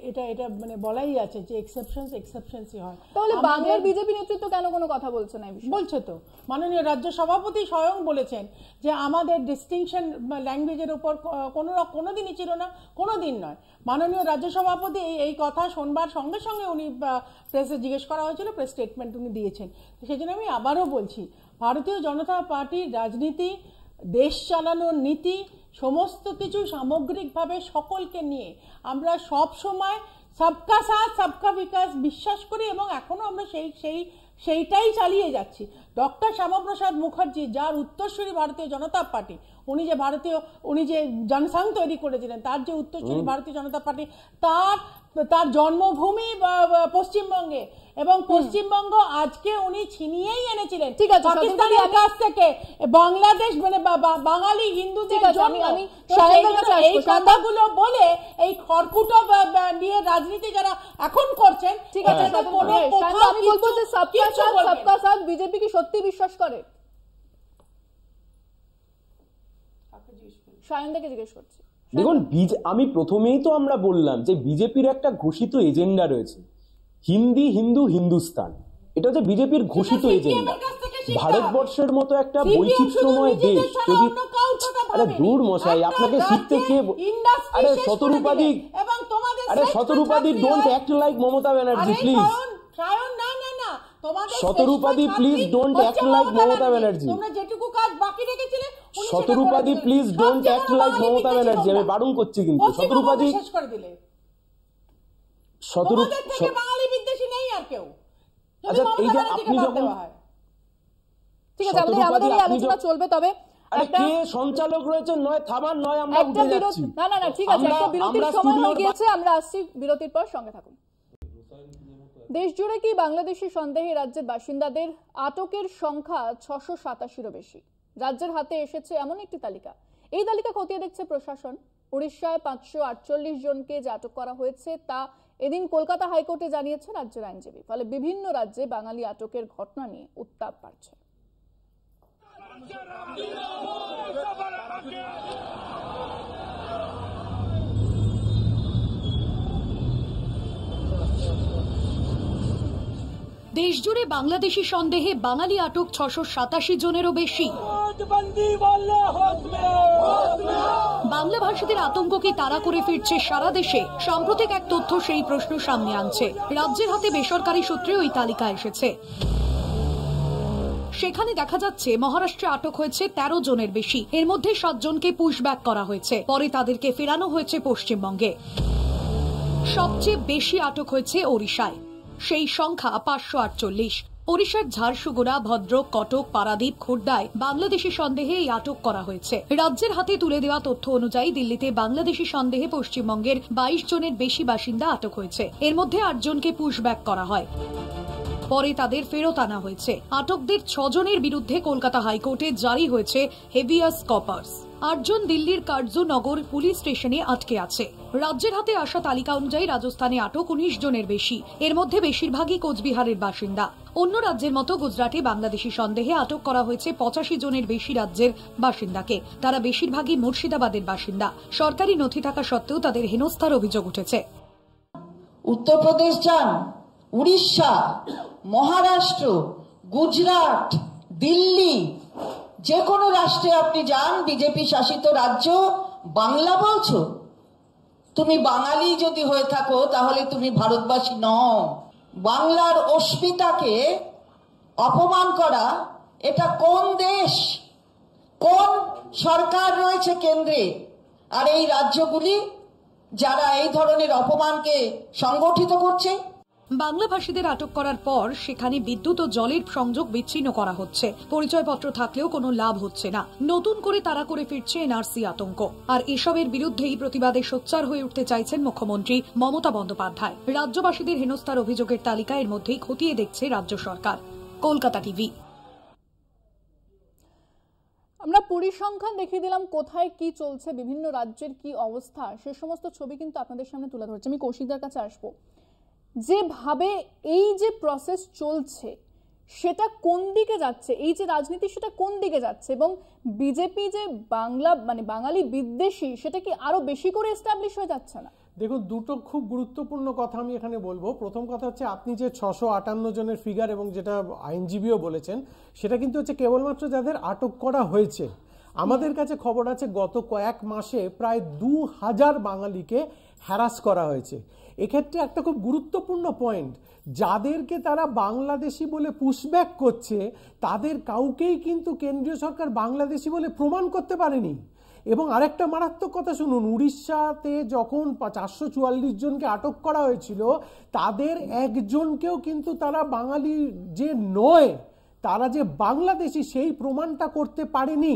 এটা এটা মানে বলাই আছে যে এক্সেপশনসই হয়। তাহলে বাংলার বিজেপি নেতৃত্ব কেন কোনো কথা বলছে না? বলছে তো, মাননীয় রাজ্য সভাপতি স্বয়ং বলেছেন যে আমাদের ডিস্টিংশন ল্যাঙ্গুয়েজের উপর কোনোদিনই ছিল না, কোনোদিন নয়। মাননীয় রাজ্য সভাপতি এই কথা শোনবার সঙ্গে সঙ্গে উনি প্রেসে জিজ্ঞেস করা হয়েছিল, প্রেস স্টেটমেন্ট উনি দিয়েছেন। সেই জন্য আমি আবারও বলছি, ভারতীয় জনতা পার্টির রাজনীতি, দেশ চালানোর নীতি, সমস্ত কিছু সামগ্রিকভাবে সকলকে নিয়ে আমরা সব সময় সবকা সাথ সবকা বিকাশ বিশ্বাস করি এবং এখনো আমরা সেইটাই চালিয়ে যাচ্ছি। ডক্টর শ্যামাপ্রসাদ মুখার্জি, যার উত্তরসূরি ভারতীয় জনতা পার্টি, উনি যে জনসংঘ তৈরি করেছিলেন, তার যে উত্তরসূরি ভারতীয় জনতা পার্টি, তার জন্মভূমি পশ্চিমবঙ্গে, এবং পশ্চিমবঙ্গ আজকে উনি ছিনিয়েই এনেছিলেন পাকিস্তানের কাছ থেকে বাংলাদেশ, মানে বাঙালি হিন্দুদের জন্য। এই কথাগুলো বলে এই খড়কুটো নিয়ে রাজনীতি যারা এখন করছেন, ঠিক আছে, আমি বলবো যে সবকা সাথ বিজেপি কি সত্যি বিশ্বাস করে? সায়নদাকে জিজ্ঞেস করছি। দেখুন, আমি প্রথমেই তো আমরা বললাম যে বিজেপির একটা ঘোষিত এজেন্ডা রয়েছে, হিন্দি হিন্দু হিন্দুস্তান। এটা হচ্ছে বিজেপির ঘোষিত এজেন্ডা। ভারতবর্ষের মতো একটা বৈচিত্র্যময় দেশ যদি, আরে দূর মশাই, আপনাকে শিখতে কে? আরে শতরূপাদি, don't act like Mamata Banerjee please. শতরূপাদি please don't act like Mamata Banerjee. শতরূপাদি please don't act like Mamata Banerjee, আমি বারণ করছি কিন্তু। শতরূপাদি, আচ্ছা এই যে আপনি যখন, ঠিক আছে, আমাদের এই আলোচনা চলবে, তবে কে সঞ্চালক রয়েছে, নয় থামান নয় আমরা উঠে যাচ্ছি। না, ঠিক আছে, একটা বিরতির সময় হয়ে গিয়েছে, আমরা আসছি বিরতির পর, সঙ্গে থাকুন। দেশ জুড়ে কি বাংলাদেশি সন্দেহে রাজ্যের বাসিন্দাদের আটকের সংখ্যা 687-এরও বেশি। রাজ্যের হাতে এসেছে এমন একটি তালিকা, এই তালিকা খতিয়ে দেখছে প্রশাসন। উড়িষ্যায় 548 জনকে যে আটক করা হয়েছে তা এদিন কলকাতা হাইকোর্টে জানিয়েছে রাজ্যের আইনজীবী। ফলে বিভিন্ন রাজ্যে বাঙালি আটকের ঘটনা নিয়ে উত্তাপ বাড়ছে। দেশজুড়ে বাংলাদেশি সন্দেহে বাঙালি আটক 687 জনেরও বেশি। বাংলা ভাষীদের আতঙ্ককে তাড়া করে ফিরছে সারা দেশে। সাম্প্রতিক এক তথ্য সেই প্রশ্ন সামনে আনছে। রাজ্যের হাতে বেসরকারি সূত্রে ওই তালিকা এসেছে। সেখানে দেখা যাচ্ছে মহারাষ্ট্রে আটক হয়েছে 13 জনের বেশি। এর মধ্যে 7 জনকে পুশব্যাক করা হয়েছে, পরে তাদেরকে ফেরানো হয়েছে পশ্চিমবঙ্গে। সবচেয়ে বেশি আটক হয়েছে ওড়িশায়, সেই সংখ্যা 548। ওড়িশার ঝারসুগুড়া, ভদ্রক, কটক, পারাদীপ, খোর্ধায় বাংলাদেশি সন্দেহে এই আটক করা হয়েছে। রাজ্যের হাতে তুলে দেওয়া তথ্য অনুযায়ী দিল্লিতে বাংলাদেশি সন্দেহে পশ্চিমবঙ্গের 22 জনের বেশি বাসিন্দা আটক হয়েছে। এর মধ্যে 8 জনকে পুশব্যাক করা হয়, পরে তাদের ফেরত আনা হয়েছে। আটকদের 6 জনের বিরুদ্ধে কলকাতা হাইকোর্টে জারি হয়েছে হেভিয়াস কর্পাস। 8 জন দিল্লির কার্জনগর পুলিশ স্টেশনে আটকে আছে। রাজ্যের হাতে আসা তালিকা অনুযায়ী রাজস্থানে আটক 19 জনের বেশি। এর মধ্যে বেশিরভাগই কোচবিহারের বাসিন্দা। অন্য রাজ্যের মতো গুজরাটে বাংলাদেশি সন্দেহে আটক করা হয়েছে 85 জনের বেশি রাজ্যের বাসিন্দাকে। তারা বেশিরভাগই মুর্শিদাবাদের বাসিন্দা। সরকারি নথি থাকা সত্ত্বেও তাদের হেনস্থার অভিযোগ উঠেছে। উত্তরপ্রদেশ যান, উড়িষ্যা, মহারাষ্ট্র, গুজরাট, দিল্লি, যে কোনো রাষ্ট্রে আপনি যান, বিজেপি শাসিত রাজ্য, বাংলা বলছো? তুমি বাঙালি যদি হয়ে থাকো তাহলে তুমি ভারতবাসী নও। বাংলার অস্মিতাকে অপমান করা, এটা কোন দেশ, কোন সরকার রয়েছে কেন্দ্রে? আর এই রাজ্যগুলি যারা এই ধরনের অপমানকে সংগঠিত করছে। বাংলা ভাষীদের আটক করার পর সেখানে বিদ্যুৎ ও জলের সংযোগ বিচ্ছিন্ন করা হচ্ছে। পরিচয়পত্র থাকলেও কোনো লাভ হচ্ছে না। নতুন করে তাড়া করে ফিরছে এনআরসি আতঙ্ক। আর এসবের বিরুদ্ধেই প্রতিবাদে সোচ্চার হয়ে উঠতে চাইছেন মুখ্যমন্ত্রী মমতা বন্দ্যোপাধ্যায়। রাজ্যবাসীদের হেনস্থার অভিযোগের তালিকা এর মধ্যেই খতিয়ে দেখছে রাজ্য সরকার। কলকাতা টিভি। আমরা পরিসংখ্যান দেখিয়ে দিলাম কোথায় কি চলছে, বিভিন্ন রাজ্যের কি অবস্থা, সে সমস্ত ছবি কিন্তু আপনাদের সামনে তুলে ধরছে। আমি কৌশিকদার কাছে আসবো। যেভাবে এই যে প্রসেস চলছে, সেটা কোন দিকে যাচ্ছে, এই যে রাজনীতি সেটা কোন দিকে যাচ্ছে, এবং বিজেপি যে বাংলা মানে বাঙালি বিদ্বেষী সেটা কি আরো বেশি করে এস্টাবলিশ হয়ে যাচ্ছে না? দেখুন, দুটো খুব গুরুত্বপূর্ণ কথা আমি এখানে বলবো। প্রথম কথা হচ্ছে, আপনি যে 658 জনের ফিগার এবং যেটা আইনজীবীও বলেছেন, সেটা কিন্তু হচ্ছে কেবলমাত্র যাদের আটক করা হয়েছে। আমাদের কাছে খবর আছে গত কয়েক মাসে প্রায় 2000 বাঙালিকে হ্যারাস করা হয়েছে। এক্ষেত্রে একটা খুব গুরুত্বপূর্ণ পয়েন্ট, যাদেরকে তারা বাংলাদেশি বলে পুশব্যাক করছে তাদের কাউকেই কিন্তু কেন্দ্রীয় সরকার বাংলাদেশি বলে প্রমাণ করতে পারেনি। এবং আরেকটা মারাত্মক কথা শুনুন, উড়িষ্যাতে যখন 444 জনকে আটক করা হয়েছিল, তাদের একজনকেও কিন্তু তারা বাঙালি যে নয়, তারা যে বাংলাদেশি সেই প্রমাণটা করতে পারেনি।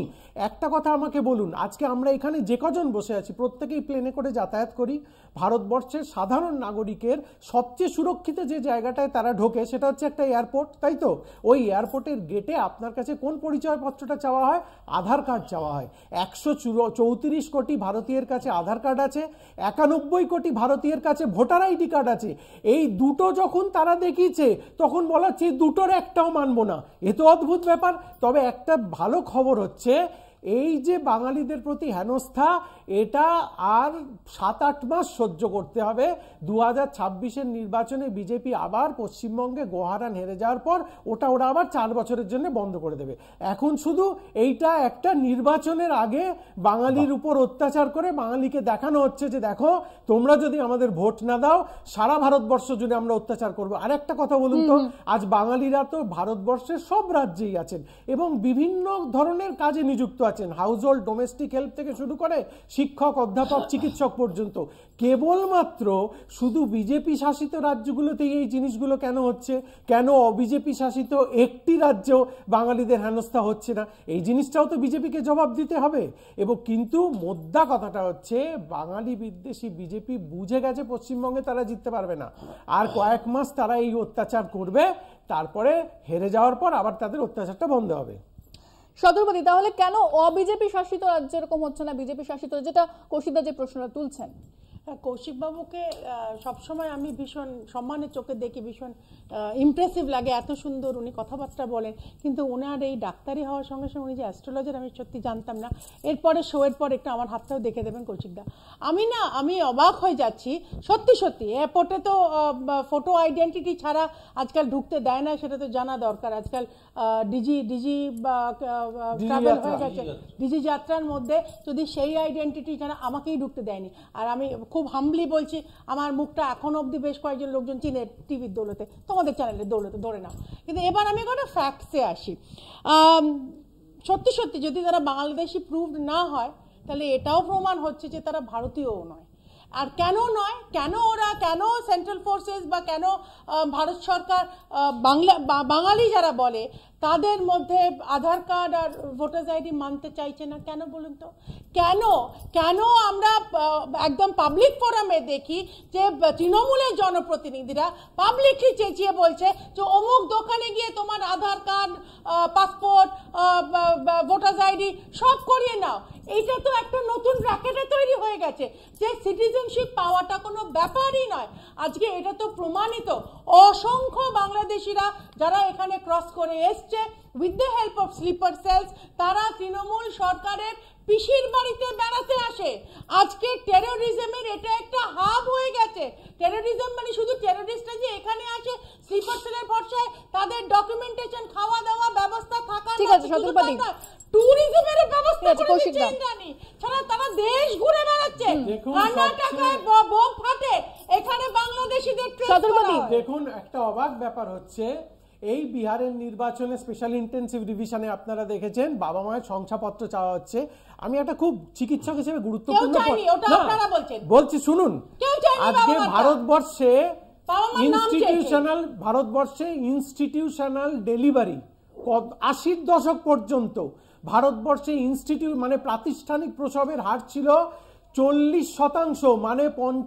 একটা কথা আমাকে বলুন, আজকে আমরা এখানে যে কজন বসে আছি প্রত্যেকেই প্লেনে করে যাতায়াত করি। ভারতবর্ষের সাধারণ নাগরিকের সবচেয়ে সুরক্ষিত যে জায়গাটায় তারা ঢোকে সেটা হচ্ছে একটা এয়ারপোর্ট, তাই তো? ওই এয়ারপোর্টের গেটে আপনার কাছে কোন পরিচয়পত্রটা চাওয়া হয়? আধার কার্ড চাওয়া হয়। 134 কোটি ভারতীয়ের কাছে আধার কার্ড আছে, 91 কোটি ভারতীয়ের কাছে ভোটার আইডি কার্ড আছে। এই দুটো যখন তারা দেখিয়েছে তখন বলা হচ্ছে দুটোর একটাও মানবো না। এ তো অদ্ভুত ব্যাপার। তবে একটা ভালো খবর হচ্ছে, এই যে বাঙালিদের প্রতি হেনস্থা, এটা আর 7-8 মাস সহ্য করতে হবে। 2026-এর নির্বাচনে বিজেপি আবার পশ্চিমবঙ্গে গোহারান হেরে যাওয়ার পর ওরা আবার 4 বছরের জন্য বন্ধ করে দেবে। এখন শুধু এইটা একটা নির্বাচনের আগে বাঙালির উপর অত্যাচার করে বাঙালিকে দেখানো হচ্ছে যে দেখো, তোমরা যদি আমাদের ভোট না দাও সারা ভারতবর্ষ জুড়ে আমরা অত্যাচার করবো। আর একটা কথা বলুন তো, আজ বাঙালিরা তো ভারতবর্ষের সব রাজ্যেই আছেন এবং বিভিন্ন ধরনের কাজে নিযুক্ত আছেন, হাউস হোল্ড, ডোমেস্টিক হেল্প থেকে শুরু করে শিক্ষক, অধ্যাপক, চিকিৎসক পর্যন্ত। কেবলমাত্র শুধু বিজেপি শাসিত রাজ্যগুলোতেই এই জিনিসগুলো কেন হচ্ছে? কেন অবিজেপি শাসিত একটি রাজ্যেও বাঙালিদের হেনস্থা হচ্ছে না? এই জিনিসটাও তো বিজেপিকে জবাব দিতে হবে। এবং কিন্তু মোদ্দা কথাটা হচ্ছে, বাঙালি বিদ্বেষী বিজেপি বুঝে গেছে পশ্চিমবঙ্গে তারা জিততে পারবে না। আর কয়েক মাস তারা এই অত্যাচার করবে, তারপরে হেরে যাওয়ার পর আবার তাদের অত্যাচারটা বন্ধ হবে। সদরপতি, তাহলে কেন অবিজেপি শাসিত রাজ্য এরকম হচ্ছে না, বিজেপি শাসিত, যেটা কৌশিকদা যে প্রশ্নটা তুলছেন? কৌশিক বাবুকে সবসময় আমি ভীষণ সম্মানের চোখে দেখি, ভীষণ ইমপ্রেসিভ লাগে, এত সুন্দর উনি কথাবার্তা বলেন। কিন্তু ওনার এই ডাক্তারি হওয়ার সঙ্গে সঙ্গে উনি যে অ্যাস্ট্রোলজার আমি সত্যি জানতাম না। এরপরে শোয়ের পর একটু আমার হাতটাও দেখে দেবেন কৌশিকদা। আমি অবাক হয়ে যাচ্ছি সত্যি সত্যি। এয়ারপোর্টে তো ফটো আইডেন্টিটি ছাড়া আজকাল ঢুকতে দেয় না, সেটা তো জানা দরকার। আজকাল ডিজি ট্রাভেল হয়ে গেছে, ডিজি যাত্রার মধ্যে যদি সেই আইডেন্টিটি ছাড়া আমাকেই ঢুকতে দেয়নি। আর আমি খুব হাম্বলি বলছি, আমার মুখটা এখন অবধি বেশ কয়েকজন লোকজন চিনে টিভির দৌলতে, তোমাদের চ্যানেলের দৌলতে ধরে নাও। কিন্তু এবার আমি একটা ফ্যাক্টসে আসি। সত্যি সত্যি যদি তারা বাংলাদেশি প্রুভড না হয়, তাহলে এটাও প্রমাণ হচ্ছে যে তারা ভারতীয়ও নয়। আর কেন নয়, কেন সেন্ট্রাল ফোর্সেস বা কেন ভারত সরকার বাঙালি যারা বলে তাদের মধ্যে আধার কার্ড আর ভোটার্স আইডি মানতে চাইছে না? কেন বলুন তো? কেন আমরা একদম পাবলিক ফোরামে দেখি যে তৃণমূলের জনপ্রতিনিধিরা পাবলিকলি চেঁচিয়ে বলছে যে অমুক দোকানে গিয়ে তোমার আধার কার্ড, পাসপোর্ট, ভোটার্স আইডি সব করিয়ে নাও। এইটা তো একটা নতুন র্যাকেটে তৈরি হয়ে গেছে যে সিটিজেনশিপ পাওয়াটা কোনো ব্যাপারই নয়। আজকে এটা তো প্রমাণিত, অসংখ্য বাংলাদেশিরা যারা এখানে ক্রস করে এসছে with the help of sleeper cells, তারা তৃণমূল সরকারের পিসির বাড়িতে বেড়াতে আসে। আজকে টেরোরিজমের এটা একটা হাব হয়ে গেছে। টেরোরিজম মানে শুধু টেরোরিস্টরা যে এখানে আসে স্লিপার সেলের ভরসায়, তাদের ডকুমেন্টেশন, খাওয়া দাওয়া ব্যবস্থা থাকা, ঠিক আছে সদরপতি, ট্যুরিজমের ব্যবস্থা করে দিচ্ছে ইন্দ্রাণী, ছাড়া তারা দেশ ঘুরে বেড়াচ্ছে। কর্ণাটকায় বোম ফাটে, এখানে বাংলাদেশিদের সদরপতি। দেখুন, একটা অবাক ব্যাপার হচ্ছে, এই বিহারের নির্বাচনে স্পেশাল ইন্টেনসিভ রিভিশনে আপনারা দেখেছেন বাবা মায়ের শংসাপত্র চাওয়া হচ্ছে। আমি একটা খুব চিকিৎসক হিসেবে গুরুত্বপূর্ণ বলছি, শুনুন। আজকে ভারতবর্ষে ইনস্টিটিউশনাল ডেলিভারি 80-র দশক পর্যন্ত ভারতবর্ষে মানে প্রাতিষ্ঠানিক প্রসবের হার ছিল 40% মানে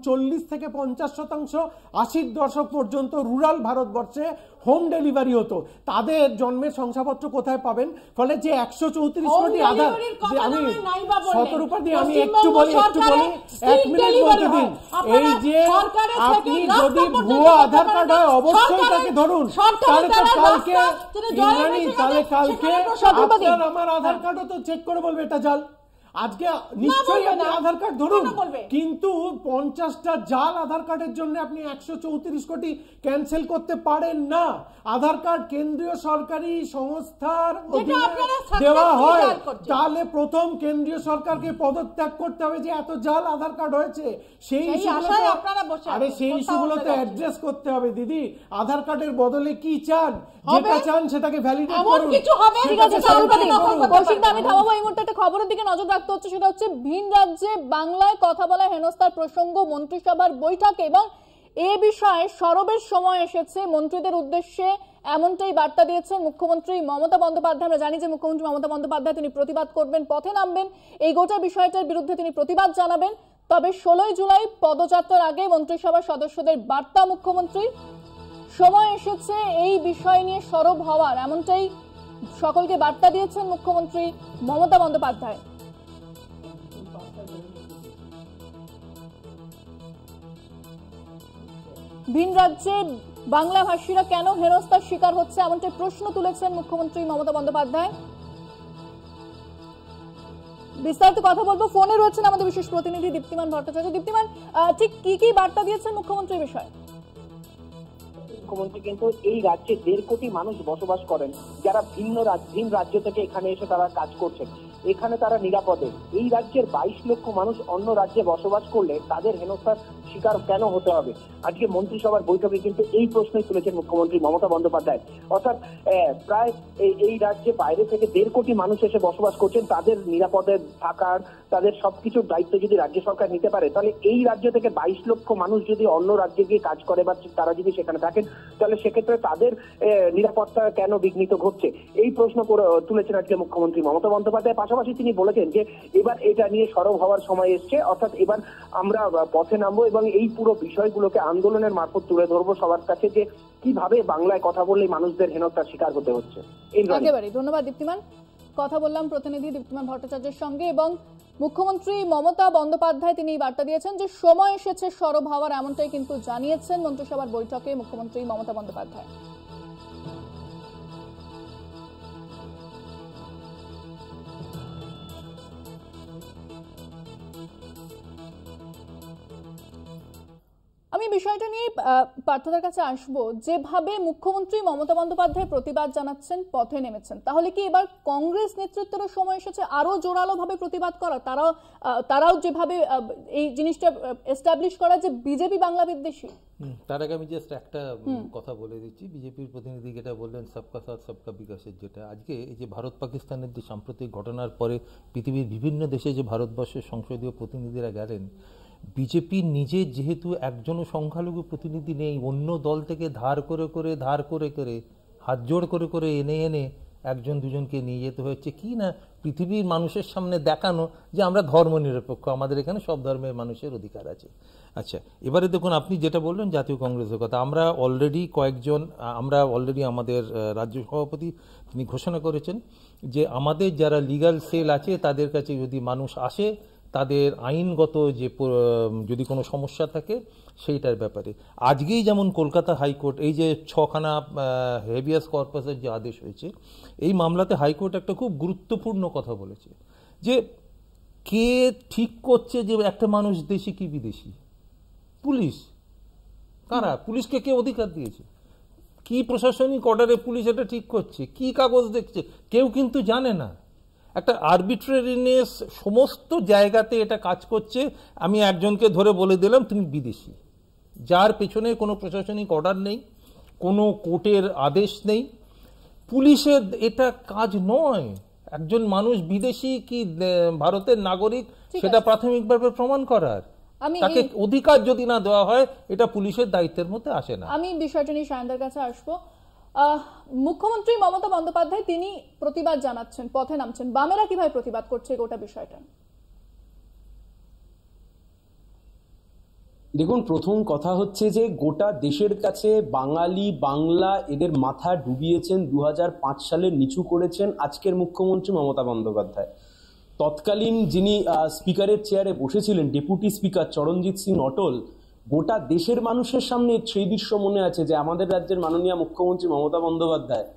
40 থেকে 50% 80-র দশক পর্যন্ত রুরাল ভারতবর্ষে হোম ডেলিভারি হতো। তাদের জন্মের শংসাপত্র কোথায় পাবেন? ফলে যে 134 কোটি আধার, আমি শতরূপা দিয়ে আমি একটু বলি 1 মিনিট বলতে দিন। এই যে আপনি যদি ভুয়া আধার কার্ড হয় অবশ্যই তাকে ধরুন, তাহলে তো কালকে তাহলে কালকে আপনার আমার আধার কার্ডও তো চেক করে বলবে এটা জাল। আজকে নিশ্চয়ই আপনি আধার কার্ড ধরুন, কিন্তু 50টা জাল আধার কার্ডের জন্য আপনি 134 কোটি ক্যান্সেল করতে পারেন না। আধার কার্ড কেন্দ্রীয় সরকারি সংস্থার অধীনে দেওয়া হয়, তাহলে প্রথম কেন্দ্রীয় সরকারকে পদত্যাগ করতে হবে যে এত জাল আধার কার্ড হয়েছে। সেই ইস্যুগুলোতে অ্যাড্রেস করতে হবে। দিদি, আধার কার্ডের বদলে কি চান? যেটা চান সেটাকে ভ্যালিডেট করুন। আমি থামাবো এই মুহূর্তে, একটা খবরের দিকে নজর রাখতে হচ্ছে, সেটা হচ্ছে ভিন রাজ্যে বাংলায় কথা বলা হেনস্থার প্রসঙ্গ মন্ত্রিসভার বৈঠকে, এবং এ বিষয়ে সরবের সময় এসেছে মন্ত্রীদের উদ্দেশ্যে এমনটাই বার্তা দিয়েছেন মুখ্যমন্ত্রী মমতা বন্দ্যোপাধ্যায়। আমরা জানি যে মুখ্যমন্ত্রী মমতা বন্দ্যোপাধ্যায় তিনি প্রতিবাদ করবেন, পথে নামবেন, এই গোটা বিষয়টার বিরুদ্ধে তিনি প্রতিবাদ জানাবেন। তবে 16 জুলাই পদযাত্রার আগে মন্ত্রিসভার সদস্যদের বার্তা মুখ্যমন্ত্রীর, সময় এসেছে এই বিষয় নিয়ে সরব হওয়ার, এমনটাই সকলকে বার্তা দিয়েছেন মুখ্যমন্ত্রী মমতা বন্দ্যোপাধ্যায়। ভিন রাজ্যে বাংলা ভাষীরা কেন হেনস্থার শিকার হচ্ছে, এমনটাই প্রশ্ন তুলেছেন মুখ্যমন্ত্রী মমতা বন্দ্যোপাধ্যায়। বিস্তারিত কথা বলবো, ফোনে রয়েছেন আমাদের বিশেষ প্রতিনিধি দীপ্তিমান ভট্টাচার্য। দীপ্তিমান, ঠিক কি কি বার্তা দিয়েছেন মুখ্যমন্ত্রীর বিষয়ে? মুখ্যমন্ত্রী কিন্তু এই রাজ্যে 1.5 কোটি মানুষ বসবাস করেন, যারা ভিন রাজ্য থেকে এখানে এসে তারা কাজ করছেন, এখানে তারা নিরাপদে। এই রাজ্যের 22 লক্ষ মানুষ অন্য রাজ্যে বসবাস করলে তাদের হেনস্থার শিকার কেন হতে হবে? আজকে মন্ত্রিসভার বৈঠকে কিন্তু এই প্রশ্নই তুলেছেন মুখ্যমন্ত্রী মমতা বন্দ্যোপাধ্যায়। অর্থাৎ প্রায় এই রাজ্যে বাইরে থেকে 1.5 কোটি মানুষ এসে বসবাস করছেন, তাদের নিরাপদে থাকার, তাদের সবকিছুর দায়িত্ব যদি রাজ্য সরকার নিতে পারে, তাহলে এই রাজ্য থেকে 22 লক্ষ মানুষ যদি অন্য রাজ্যে গিয়ে কাজ করে বা তারা যদি সেখানে থাকেন, তাহলে সেক্ষেত্রে তাদের নিরাপত্তা কেন বিঘ্নিত ঘটছে? এই প্রশ্ন তুলেছেন আজকে মুখ্যমন্ত্রী মমতা বন্দ্যোপাধ্যায়। পাশাপাশি তিনি বলেছেন যে এবার এটা নিয়ে সরব হওয়ার সময় এসছে, অর্থাৎ এবার আমরা পথে নামবো এবং এই পুরো বিষয়গুলোকে আন্দোলনের মারফত তুলে ধরবো সবার কাছে, যে কিভাবে বাংলায় কথা বললেই মানুষদের হেনস্থার শিকার হতে হচ্ছে। একেবারে ধন্যবাদ দীপ্তিমান। কথা বললাম প্রতিনিধি দীপ্তিমান ভট্টাচার্যের সঙ্গে, এবং মুখ্যমন্ত্রী মমতা বন্দ্যোপাধ্যায় তিনি বার্তা দিয়েছেন যে সময় এসেছে সরব হওয়ার, এমনটাই কিন্তু জানিয়েছেন মন্ত্রিসভার বৈঠকে মুখ্যমন্ত্রী মমতা বন্দ্যোপাধ্যায়। আমি বিষয়টা নিয়ে পার্থদার কাছে আসবো। যেভাবে মুখ্যমন্ত্রী মমতা বন্দ্যোপাধ্যায় প্রতিবাদ জানাচ্ছেন, পথে নেমেছেন, তাহলে কি এবার কংগ্রেস নেতৃত্বেরও সময় এসেছে আরো জোরালো ভাবে প্রতিবাদ করা? তারাও যেভাবে এই জিনিসটা এস্টাবলিশ করা যে বিজেপি বাংলা বিদ্বেষী। তার আগে আমি জাস্ট একটা কথা বলে দিচ্ছি। বিজেপির প্রতিনিধি যেটা বললেন সবকা সাথ সবকা বিকাশের, যেটা আজকে এই যে ভারত পাকিস্তানের যে সাম্প্রতিক ঘটনার পরে পৃথিবীর বিভিন্ন দেশে যে ভারতবর্ষের সংসদীয় প্রতিনিধিরা গেলেন, বিজেপি নিজে যেহেতু একজনও সংখ্যালঘু প্রতিনিধি নেই, অন্য দল থেকে ধার করে হাত জোড় করে এনে একজন দুজনকে নিয়ে যেতে হচ্ছে, কি না পৃথিবীর মানুষের সামনে দেখানো যে আমরা ধর্ম নিরপেক্ষ, আমাদের এখানে সব ধর্মের মানুষের অধিকার আছে। আচ্ছা, এবারে দেখুন আপনি যেটা বললেন জাতীয় কংগ্রেসের কথা, আমরা অলরেডি আমাদের রাজ্য সভাপতি তিনি ঘোষণা করেছেন যে আমাদের যারা লিগ্যাল সেল আছে তাদের কাছে যদি মানুষ আসে, তাদের আইনগত যে যদি কোনো সমস্যা থাকে সেইটার ব্যাপারে আজকেই যেমন কলকাতা হাইকোর্ট এই যে 6খানা হেভিয়াস কর্পাসের যে আদেশ হয়েছে, এই মামলাতে হাইকোর্ট একটা খুব গুরুত্বপূর্ণ কথা বলেছে যে কে ঠিক করছে যে একটা মানুষ দেশি কি বিদেশি? পুলিশ। কারা? পুলিশকে কে অধিকার দিয়েছে? কি প্রশাসনিক অর্ডারে পুলিশ এটা ঠিক করছে? কি কাগজ দেখছে? কেউ কিন্তু জানে না। একটা আরবিট্রারিনেস সমস্ত জায়গাতে এটা কাজ করছে। আমি একজনকে ধরে বলে দিলাম তুমি বিদেশি, যার পেছনে কোনো প্রশাসনিক অর্ডার নেই, কোনো কোর্টের আদেশ নেই। পুলিশের এটা কাজ নয় একজন মানুষ বিদেশি কি ভারতের নাগরিক সেটা প্রাথমিকভাবে প্রমাণ করার। তাকে অধিকার যদি না দেওয়া হয় এটা পুলিশের দায়িত্বের মধ্যে আসে না। আমি বিষয়টা নিয়ে সায়নদার কাছে আসবো। মুখ্যমন্ত্রী মমতা বন্দ্যোপাধ্যায় তিনি প্রতিবাদ জানাচ্ছেন, পথে নামছেন, বামেরা কিভাবে প্রতিবাদ করছে গোটা বিষয়টা? দেখুন, প্রথম কথা হচ্ছে যে গোটা দেশের কাছে বাঙালি, বাংলা এদের মাথা ডুবিয়েছেন 2005 সালে, নিচু করেছেন আজকের মুখ্যমন্ত্রী মমতা বন্দ্যোপাধ্যায়। তৎকালীন যিনি স্পিকারের চেয়ারে বসেছিলেন, ডেপুটি স্পিকার চরণজিৎ সিং অটল, গোটা দেশের মানুষের সামনে সেই দৃশ্য মনে আছে যে আমাদের রাজ্যের মাননীয় মুখ্যমন্ত্রী মমতা বন্দ্যোপাধ্যায়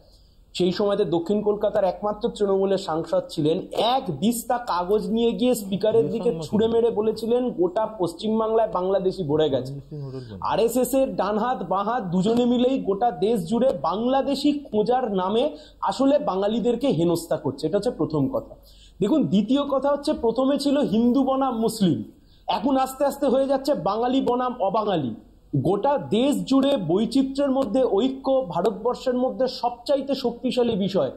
সেই সময়তে দক্ষিণ কলকাতার একমাত্র তৃণমূলের সাংসদ ছিলেন, এক দিস্তা কাগজ নিয়ে গিয়ে স্পিকারের দিকে ছুড়ে মেরে বলেছিলেন গোটা পশ্চিমবাংলায় বাংলাদেশি ভরে গেছে। আরএসএস এর ডান হাত বাঁ হাত দুজনে মিলেই গোটা দেশ জুড়ে বাংলাদেশি খোঁজার নামে আসলে বাঙালিদেরকে হেনস্থা করছে। এটা হচ্ছে প্রথম কথা। দেখুন, দ্বিতীয় কথা হচ্ছে প্রথমে ছিল হিন্দু বনাম মুসলিম, এখন আস্তে আস্তে হয়ে যাচ্ছে বাঙালি বনাম অবাঙালি। গোটা দেশ জুড়ে বৈচিত্র্যের মধ্যে ঐক্য ভারতবর্ষের মধ্যে সবচাইতে শক্তিশালী বিষয়,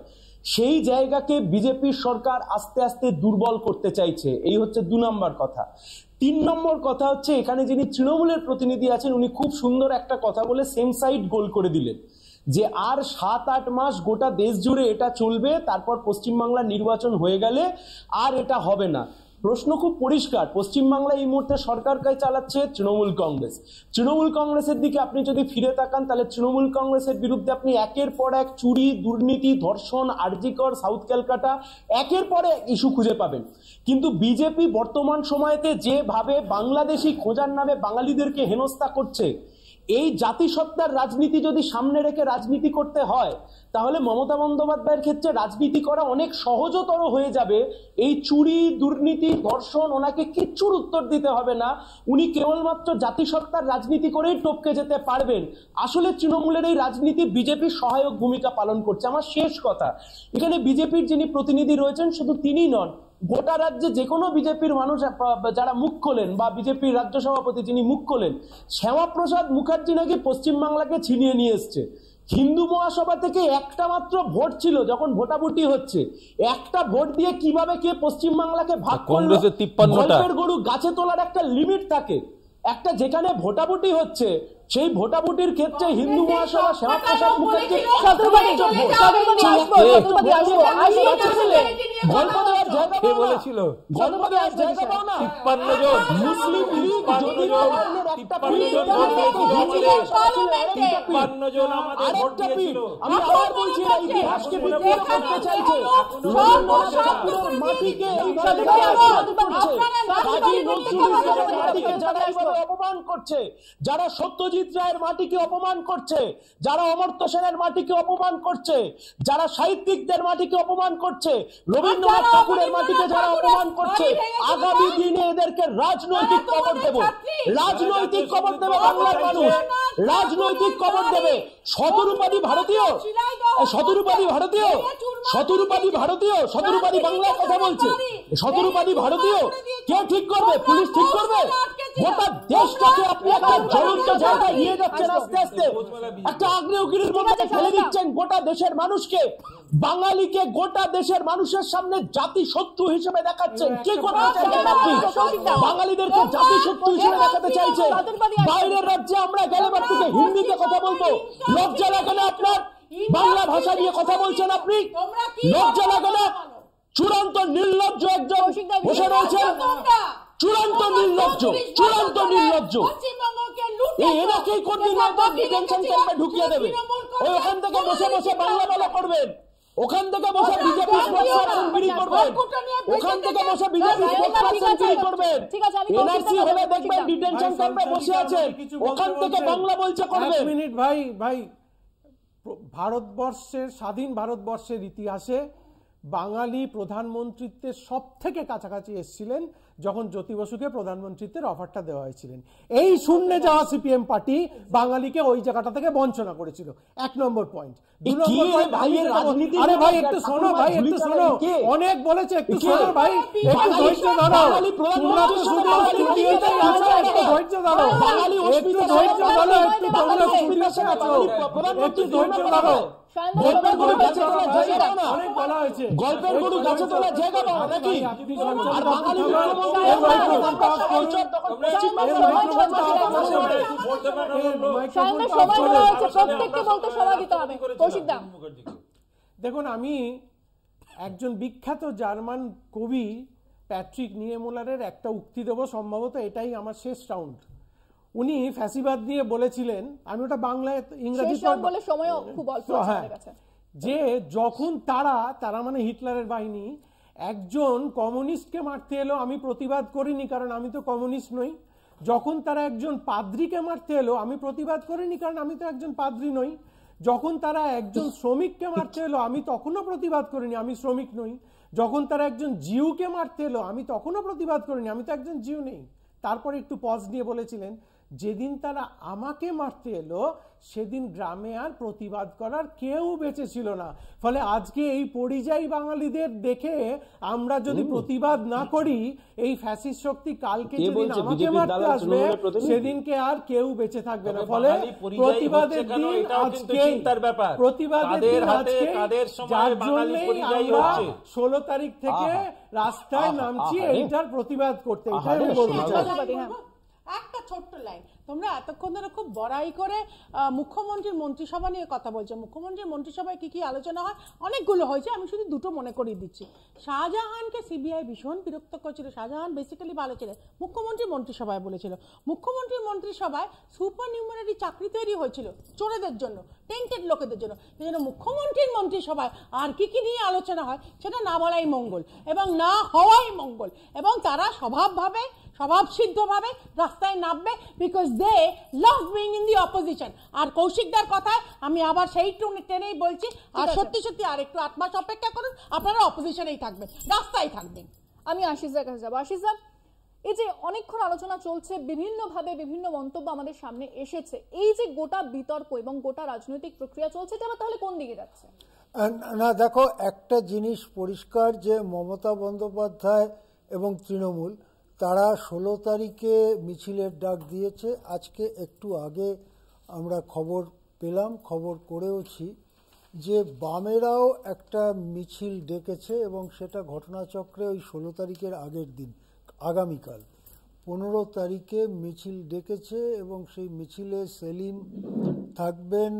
সেই জায়গাকে বিজেপির সরকার আস্তে আস্তে দুর্বল করতে চাইছে। এই হচ্ছে 2 নম্বর কথা। 3 নম্বর কথা হচ্ছে এখানে যিনি তৃণমূলের প্রতিনিধি আছেন উনি খুব সুন্দর একটা কথা বলে সেম সাইড গোল করে দিলেন যে আর 7-8 মাস গোটা দেশ জুড়ে এটা চলবে, তারপর পশ্চিমবাংলার নির্বাচন হয়ে গেলে আর এটা হবে না। প্রশ্ন খুব পরিষ্কার, পশ্চিমবাংলা এই মুহূর্তে সরকারকে চালাচ্ছে তৃণমূল কংগ্রেস। তৃণমূল কংগ্রেসের দিকে আপনি যদি ফিরে তাকান তাহলে তৃণমূল কংগ্রেসের বিরুদ্ধে আপনি একের পর এক চুরি, দুর্নীতি, ধর্ষণ, আরজিকর, সাউথ ক্যালকাটা একের পর এক ইস্যু খুঁজে পাবেন। কিন্তু বিজেপি বর্তমান সময়তে যেভাবে বাংলাদেশি খোঁজার নামে বাঙালিদেরকে হেনস্থা করছে, এই জাতিসত্তার রাজনীতি যদি সামনে রেখে রাজনীতি করতে হয় তাহলে মমতা বন্দ্যোপাধ্যায়ের ক্ষেত্রে রাজনীতি করা অনেক সহজতর হয়ে যাবে। এই চুরি, দুর্নীতি, ধর্ষণ ওনাকে কিচ্ছুর উত্তর দিতে হবে না, উনি কেবলমাত্র জাতিসত্তার রাজনীতি করেই টপকে যেতে পারবেন। আসলে তৃণমূলের এই রাজনীতি বিজেপির সহায়ক ভূমিকা পালন করছে। আমার শেষ কথা, এখানে বিজেপির যিনি প্রতিনিধি রয়েছেন শুধু তিনি নন, গোটা রাজ্যে যে কোনো বিজেপির মানুষ যারা মুখ খোলেন বা বিজেপির রাজ্য সভাপতি যিনি মুখ খোলেন, শ্যামাপ্রসাদ মুখার্জি নাকি পশ্চিমবাংলাকে ছিনিয়ে নিয়ে এসছে। হিন্দু মহাসভা থেকে একটা মাত্র ভোট ছিল, যখন ভোটাভুটি হচ্ছে একটা ভোট দিয়ে কিভাবে কে পশ্চিমবাংলাকে ভাগ করলো? গল্পের গরু গাছে তোলার একটা লিমিট থাকে, একটা যেখানে ভোটাভুটি হচ্ছে সেই ভোটাভুটির ক্ষেত্রে হিন্দু মহাসভা শ্যামাপ্রসাদ মুখার্জি গল্প দেওয়ার জায়গা পাও না। মুসলিম লীগ যদি আমি আবার বলছি ইতিহাসকে বিকৃত করতে চাইছে, মাটিকে যারা অপমান করছে, যারা সত্যজিৎ রায়ের মাটিকে অপমান করছে, যারা অমর্ত্য সেনের মাটিকে অপমান করছে, যারা সাহিত্যিকদের মাটিকে অপমান করছে, রবীন্দ্রনাথ ঠাকুরের মাটিকে যারা অপমান করছে, আগামী দিনে এদেরকে রাজনৈতিক কবর দেব, রাজনৈতিক কবর দেবে বাংলার মানুষ, রাজনৈতিক কবর দেবে। শতরূপাধি ভারতীয়, শতরূপাধি ভারতীয়, শতরূপাধি ভারতীয়, শতরূপাধি বাংলার কথা বলছে, শতরূপাধি ভারতীয় কে ঠিক করবে? পুলিশ ঠিক করবে? গোটা দেশটাকে আপনি একটা জ্বলন্ত জায়গায় নিয়ে যাচ্ছেন, আস্তে আস্তে একটা আগ্নেয়গিরির মধ্যে ফেলে দিচ্ছেন গোটা দেশের মানুষকে। বাঙালিকে গোটা দেশের মানুষের সামনে জাতি শত্রু হিসেবে দেখাচ্ছেন। কি করতে চাইছেন আপনি? বাঙালিদেরকে জাতি শত্রু হিসেবে দেখাতে চাইছে। বাইরের রাজ্যে আমরা গেলে থেকে হিন্দিতে কথা বলবো, লজ্জা লাগে না আপনার? বাংলা ভাষা নিয়ে কথা বলছেন আপনি, লজ্জা লাগে না? চূড়ান্ত নির্লজ্জ একজন বসে রয়েছেন, চূড়ান্ত নির্লজ্জ, চূড়ান্ত নির্লজ্জ। এনাকেই ডিটেনশন ক্যাম্পে ঢুকিয়ে দেবে, ওই ওখান থেকে বসে বসে বাংলা বলা করবেন, ওখান থেকে বসে বিজেপি স্পোর্টসপারসন গিরি করবেন, ওখান থেকে বসে বিজেপি স্পোর্টসপারসন গিরি করবেন। এনআরসি হলে দেখবেন ডিটেনশন ক্যাম্পে বসে আছেন, ওখান থেকে বাংলা বলছে করবেন। এক মিনিট ভাই, ভারতবর্ষের স্বাধীন ভারতবর্ষের ইতিহাসে বাঙালি প্রধানমন্ত্রীত্বের সব থেকে কাছাকাছি এসেছিলেন যখন জ্যোতি বসুকে প্রধানমন্ত্রীত্বের অফারটা দেওয়া হয়েছিলেন। এই শূন্যে যাওয়া সিপিএম পার্টি বাঙালিকে ওই জায়গাটা থেকে বঞ্চনা করেছিল। 1 নম্বর পয়েন্ট। 2 নম্বর পয়েন্ট, আরে ভাই একটু শোনো, ভাই একটু শোনো, অনেক বলেছে, একটু শোনো ভাই, একটু ধৈর্য ধরো, তোমরা তো শুধু স্টুডিওতেই আছো, একটু ধৈর্য ধরো, একটু ধৈর্য ধরো, একটু তোমরা স্টুডিওতে আছো, একটু ধৈর্য ধরো। গল্পের গরু গাছে তোলা জায়গা পাও না, গল্পের গরু গাছে তোলা জায়গা পাও নাকি? আর বাঙালি দেখুন, আমি একজন বিখ্যাত জার্মান কবি প্যাট্রিক নিয়েমুলারের একটা উক্তি দেবো, সম্ভবত এটাই আমার শেষ রাউন্ড। উনি ফ্যাসিবাদ নিয়ে বলেছিলেন, আমি ওটা বাংলায় ইংরেজি বলে সময় খুব অল্প আছে, যে যখন তারা মানে হিটলারের বাহিনী একজন কমিউনিস্টকে মারতে এলো, আমি প্রতিবাদ করিনি কারণ আমি তো কমিউনিস্ট নই। যখন তারা একজন পাদ্রীকে মারতে এলো, আমি প্রতিবাদ করিনি কারণ আমি তো একজন পাদ্রী নই। যখন তারা একজন শ্রমিককে মারতে এলো, আমি তখনও প্রতিবাদ করিনি, আমি শ্রমিক নই। যখন তারা একজন জিউকে মারতে এলো, আমি তখনও প্রতিবাদ করিনি, আমি তো একজন জিউ নেই। তারপরে একটু পজ দিয়ে বলেছিলেন, যেদিন তারা আমাকে মারতে এলো সেদিন গ্রামে আর প্রতিবাদ করার কেউ বেঁচে ছিল না। ফলে আজকে এই পরিযায়ী বাঙালিদের দেখে আমরা যদি প্রতিবাদ না করি, এই ফ্যাসিস্ট শক্তি কালকে যেদিন আমাকে মারতে আসবে সেদিনকে আর কেউ বেঁচে থাকবে না। ফলে প্রতিবাদের দিন আজকে, প্রতিবাদের দিন আজকে, যার জন্যই আমরা 16 তারিখ থেকে রাস্তায় নামছি এইটার প্রতিবাদ করতে। এটাই আমি বলতে চাই। একটা ছোট্ট লাইন, তোমরা এতক্ষণ ধরে খুব বড়াই করে মুখ্যমন্ত্রীর মন্ত্রিসভা নিয়ে কথা বলছো। মুখ্যমন্ত্রীর মন্ত্রিসভায় কি কি আলোচনা হয়? অনেকগুলো হয়েছে, আমি শুধু দুটো মনে করিয়ে দিচ্ছি। শাহজাহানকে সিবিআই ভীষণ বিরক্ত করেছিল। শাহজাহান বেসিক্যালি ভালো ছিলেন, মুখ্যমন্ত্রীর মন্ত্রিসভায় বলেছিল। মুখ্যমন্ত্রীর মন্ত্রিসভায় সুপার নিউমারি চাকরি তৈরি হয়েছিল চোরেদের জন্য, টেন্টেড লোকেদের জন্য। সেই জন্য মুখ্যমন্ত্রীর মন্ত্রিসভায় আর কি কি নিয়ে আলোচনা হয় সেটা না বলাই মঙ্গল এবং না হওয়াই মঙ্গল। এবং তারা স্বভাবসিদ্ধভাবে রাস্তায় নামবে, because they love being in the opposition. আর কৌশিকদার কথায় আমি আবার সেই টেনেই বলছি, আর সত্যি সত্যি আর একটু 8 মাস অপেক্ষা করুন, আপনারা অপোজিশনেই থাকবেন, রাস্তায় থাকবেন। আমি আশিসের কাছে যাবো। আশিস, এই যে অনেকক্ষণ আলোচনা চলছে, বিভিন্নভাবে বিভিন্ন মন্তব্য আমাদের সামনে এসেছে, এই যে গোটা বিতর্ক এবং গোটা রাজনৈতিক প্রক্রিয়া চলছে, এটা তাহলে কোন দিকে যাচ্ছে? না, দেখো, একটা জিনিস পরিষ্কার যে মমতা বন্দ্যোপাধ্যায় এবং তৃণমূল তারা 16 তারিখে মিছিলের ডাক দিয়েছে। আজকে একটু আগে আমরা খবর পেলাম, খবর করেওছি, যে বামেরাও একটা মিছিল ডেকেছে এবং সেটা ঘটনাচক্রে ওই 16 তারিখের আগের দিন, আগামীকাল 15 তারিখে মিছিল ডেকেছে এবং সেই মিছিলে সেলিম থাকবেন,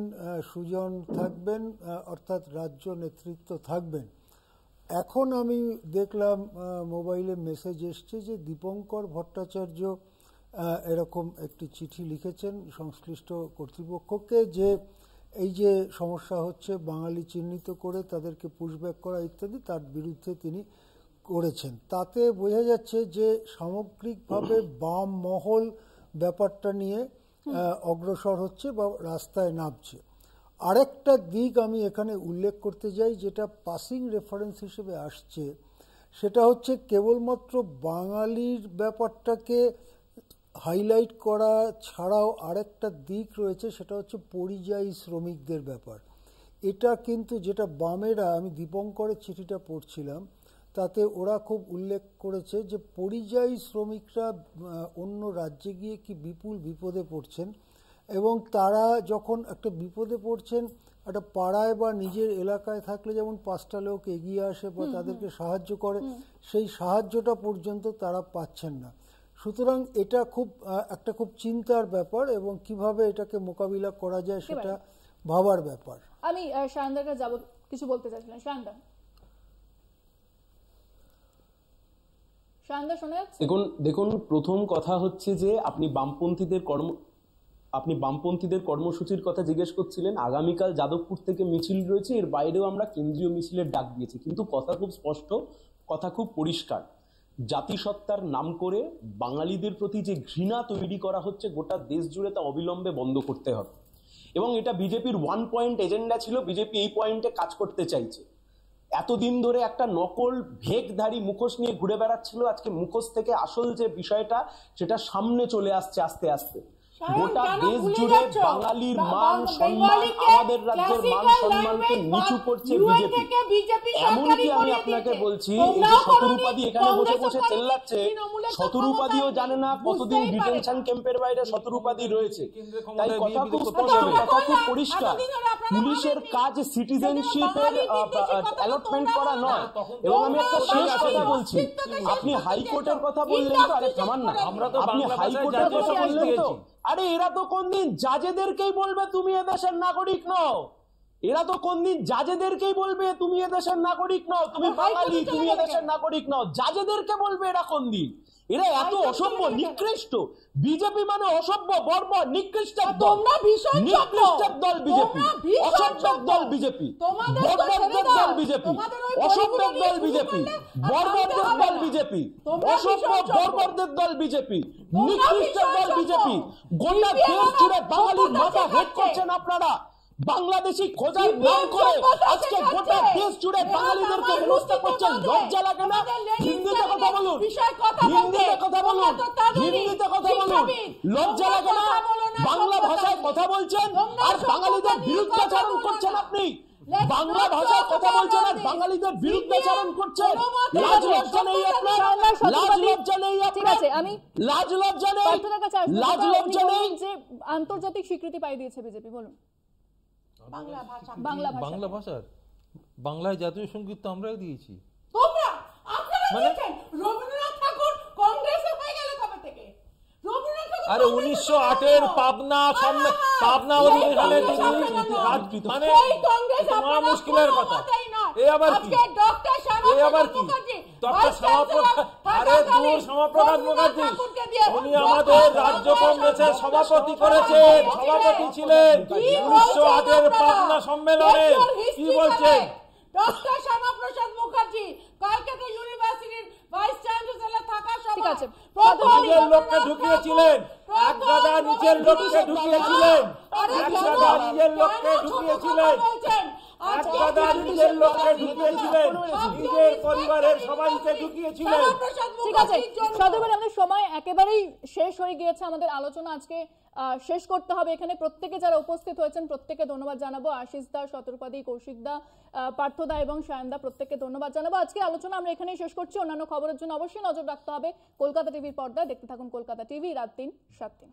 সুজন থাকবেন, অর্থাৎ রাজ্য নেতৃত্ব থাকবেন। এখন আমি দেখলাম মোবাইলে মেসেজ এসছে যে দীপঙ্কর ভট্টাচার্য এরকম একটি চিঠি লিখেছেন সংশ্লিষ্ট কর্তৃপক্ষকে, যে এই যে সমস্যা হচ্ছে বাঙালি চিহ্নিত করে তাদেরকে পুশব্যাক করা ইত্যাদি, তার বিরুদ্ধে তিনি করেছেন। তাতে বোঝা যাচ্ছে যে সামগ্রিকভাবে বাম মহল ব্যাপারটা নিয়ে অগ্রসর হচ্ছে বা রাস্তায় নামছে। আরেকটা দিক আমি এখানে উল্লেখ করতে যাই, যেটা পাসিং রেফারেন্স হিসেবে আসছে, সেটা হচ্ছে কেবলমাত্র বাঙালির ব্যাপারটাকে হাইলাইট করা ছাড়াও আরেকটা দিক রয়েছে, সেটা হচ্ছে পরিযায়ী শ্রমিকদের ব্যাপার। এটা কিন্তু যেটা বামেরা, আমি দীপঙ্করের চিঠিটা পড়ছিলাম, তাতে ওরা খুব উল্লেখ করেছে যে পরিযায়ী শ্রমিকরা অন্য রাজ্যে গিয়ে কি বিপুল বিপদে পড়ছেন, এবং তারা যখন একটা বিপদে পড়ছেন, একটা পাড়ায় বা নিজের এলাকায় থাকলে যেমন 5টা লোক এগিয়ে আসে বা তাদেরকে সাহায্য করে, সেই সাহায্যটা পর্যন্ত তারা পাচ্ছেন না। সুতরাং এটা একটা খুব চিন্তার ব্যাপার এবং কিভাবে এটাকে মোকাবিলা করা যায় সেটা ভাবার ব্যাপার। আমি শায়নদার কাছে যাব, কিছু বলতে চাইছিলেন শায়নদা? শায়নদা শোনা যাচ্ছে? দেখুন, প্রথম কথা হচ্ছে যে আপনি বামপন্থীদের কর্মসূচির কথা জিজ্ঞেস করছিলেন। আগামীকাল যাদবপুর থেকে মিছিল রয়েছে, এর বাইরেও আমরা কেন্দ্রীয় মিছিলের ডাক দিয়েছি, কিন্তু কথা খুব স্পষ্ট, কথা খুব পরিষ্কার। জাতিসত্তার নাম করে বাঙালিদের প্রতি যে ঘৃণা তৈরি করা হচ্ছে গোটা দেশ জুড়ে, তা অবিলম্বে বন্ধ করতে হবে। এবং এটা বিজেপির 1 পয়েন্ট এজেন্ডা ছিল, বিজেপি এই পয়েন্টে কাজ করতে চাইছে। এতদিন ধরে একটা নকল ভেকধারী মুখোশ নিয়ে ঘুরে বেড়াচ্ছিল, আজকে মুখোশ থেকে আসল যে বিষয়টা সেটা সামনে চলে আসছে আস্তে আস্তে। গোটা দেশ জুড়ে বাঙালির মান সম্মান, আমাদের রাজ্যের মান সম্মানকে নিচু করছে বিজেপি। এমনকি আমি আপনাকে বলছি, এই যে শতরূপাদি এখানে বসে বসে চেল্লাচ্ছে, শতরূপাদিও জানে না কতদিন ডিটেনশন ক্যাম্পের বাইরে শতরূপাদি রয়েছে। তাই কথা খুব স্পষ্ট, কথা খুব পরিষ্কার, পুলিশের কাজ সিটিজেনশিপের অ্যালটমেন্ট করা নয়। এবং আমি একটা শেষ কথা বলছি, আপনি হাইকোর্টের কথা বললেন তো, আরে থামান না, আপনি হাইকোর্টের কথা বললেন তো, আরে এরা তো কোনদিন জাজেদেরকেই বলবে তুমি এদেশের নাগরিক নও, এরা তো কোনদিন জাজেদেরকেই বলবে তুমি এদেশের নাগরিক নও, তুমি বাঙালি, তুমি এদেশের নাগরিক নও, জাজেদেরকে বলবে এরা কোনদিন। এরা এত অসভ্য নিকৃষ্ট, বিজেপি মানে অসভ্য বর্বর নিকৃষ্ট তোমরা ভীষণ নিকৃষ্ট দল বিজেপি, অসভ্যের দল বিজেপি, বর্বরদের দল বিজেপি, অসভ্যের দল বিজেপি, বর্বরদের দল বিজেপি, অসভ্য বর্বরদের দল বিজেপি, নিকৃষ্ট দল বিজেপি। গোটা দেশ জুড়ে বাঙালির মাথা হেড করছেন আপনারা। বাংলাদেশি খোঁজার নাম করে আজকে গোটা দেশ জুড়ে বাঙালিদেরকে হেনস্থা করছেন। লজ্জা লাগে না? হিন্দিতে কথা বলুন, হিন্দিতে কথা বলুন, হিন্দিতে কথা বলুন। লজ্জা লাগে না? বাংলা ভাষায় কথা বলছেন আর বাঙালিদের বিরুদ্ধাচরণ করছেন আপনি। বাংলা ভাষায় কথা বলছেন আর বাঙালিদের বিরুদ্ধাচরণ করছেন। লাজ লজ্জা নেই আপনার? লাজ লজ্জা নেই আপনার? আমি লাজ লজ্জা নেই? লাজ লজ্জা নেই? যে আন্তর্জাতিক স্বীকৃতি পাই দিয়েছে বিজেপি, বলুন। বাংলা ভাষার বাংলায় জাতীয় সঙ্গীত তো আমরাই দিয়েছি। রবীন্দ্রনাথ ঠাকুর কংগ্রেসে হয়ে গেল কবে থেকে? আরে 1908 পাবনা অধিবেশনে মানে মহা মুশকিলের কথা। এ আবার কি? এ আবার কি? ডক্টর শ্যামাপ্রসাদ, আরে দূর শ্যামাপ্রসাদ মুখার্জি, উনি আমাদের রাজ্য কংগ্রেসের সভাপতি করেছেন, সভাপতি ছিলেন 1908 পাবনা সম্মেলনে। কি বলছেন? ডক্টর শ্যামাপ্রসাদ মুখার্জি কলকাতা ইউনিভার্সিটির ভাইস চ্যান্সেলর থাকা সময় নিজের লোককে ঢুকিয়েছিলেন, এক গাদা নিজের লোককে ঢুকিয়েছিলেন, এক গাদা নিজের লোককে ঢুকিয়েছিলেন, এক গাদা নিজের লোককে ঢুকিয়েছিলেন, নিজের পরিবারের সবাইকে ঢুকিয়েছিলেন। ঠিক আছে সদর, আমাদের সময় একেবারেই শেষ হয়ে গিয়েছে। আমাদের আলোচনা আজকে শেষ করতে হবে এখানে। প্রত্যেকে যারা উপস্থিত হয়েছেন প্রত্যেকে ধন্যবাদ জানাবো। আশিস দা, শতরূপাদি, কৌশিক দা, পার্থদা এবং সায়ন দা, প্রত্যেককে ধন্যবাদ জানাবো। আজকে আলোচনা আমরা এখানেই শেষ করছি। অন্যান্য খবরের জন্য অবশ্যই নজর রাখতে হবে কলকাতা টিভির পর্দায়। দেখতে থাকুন কলকাতা টিভি, রাত ৩, ৭ দিন।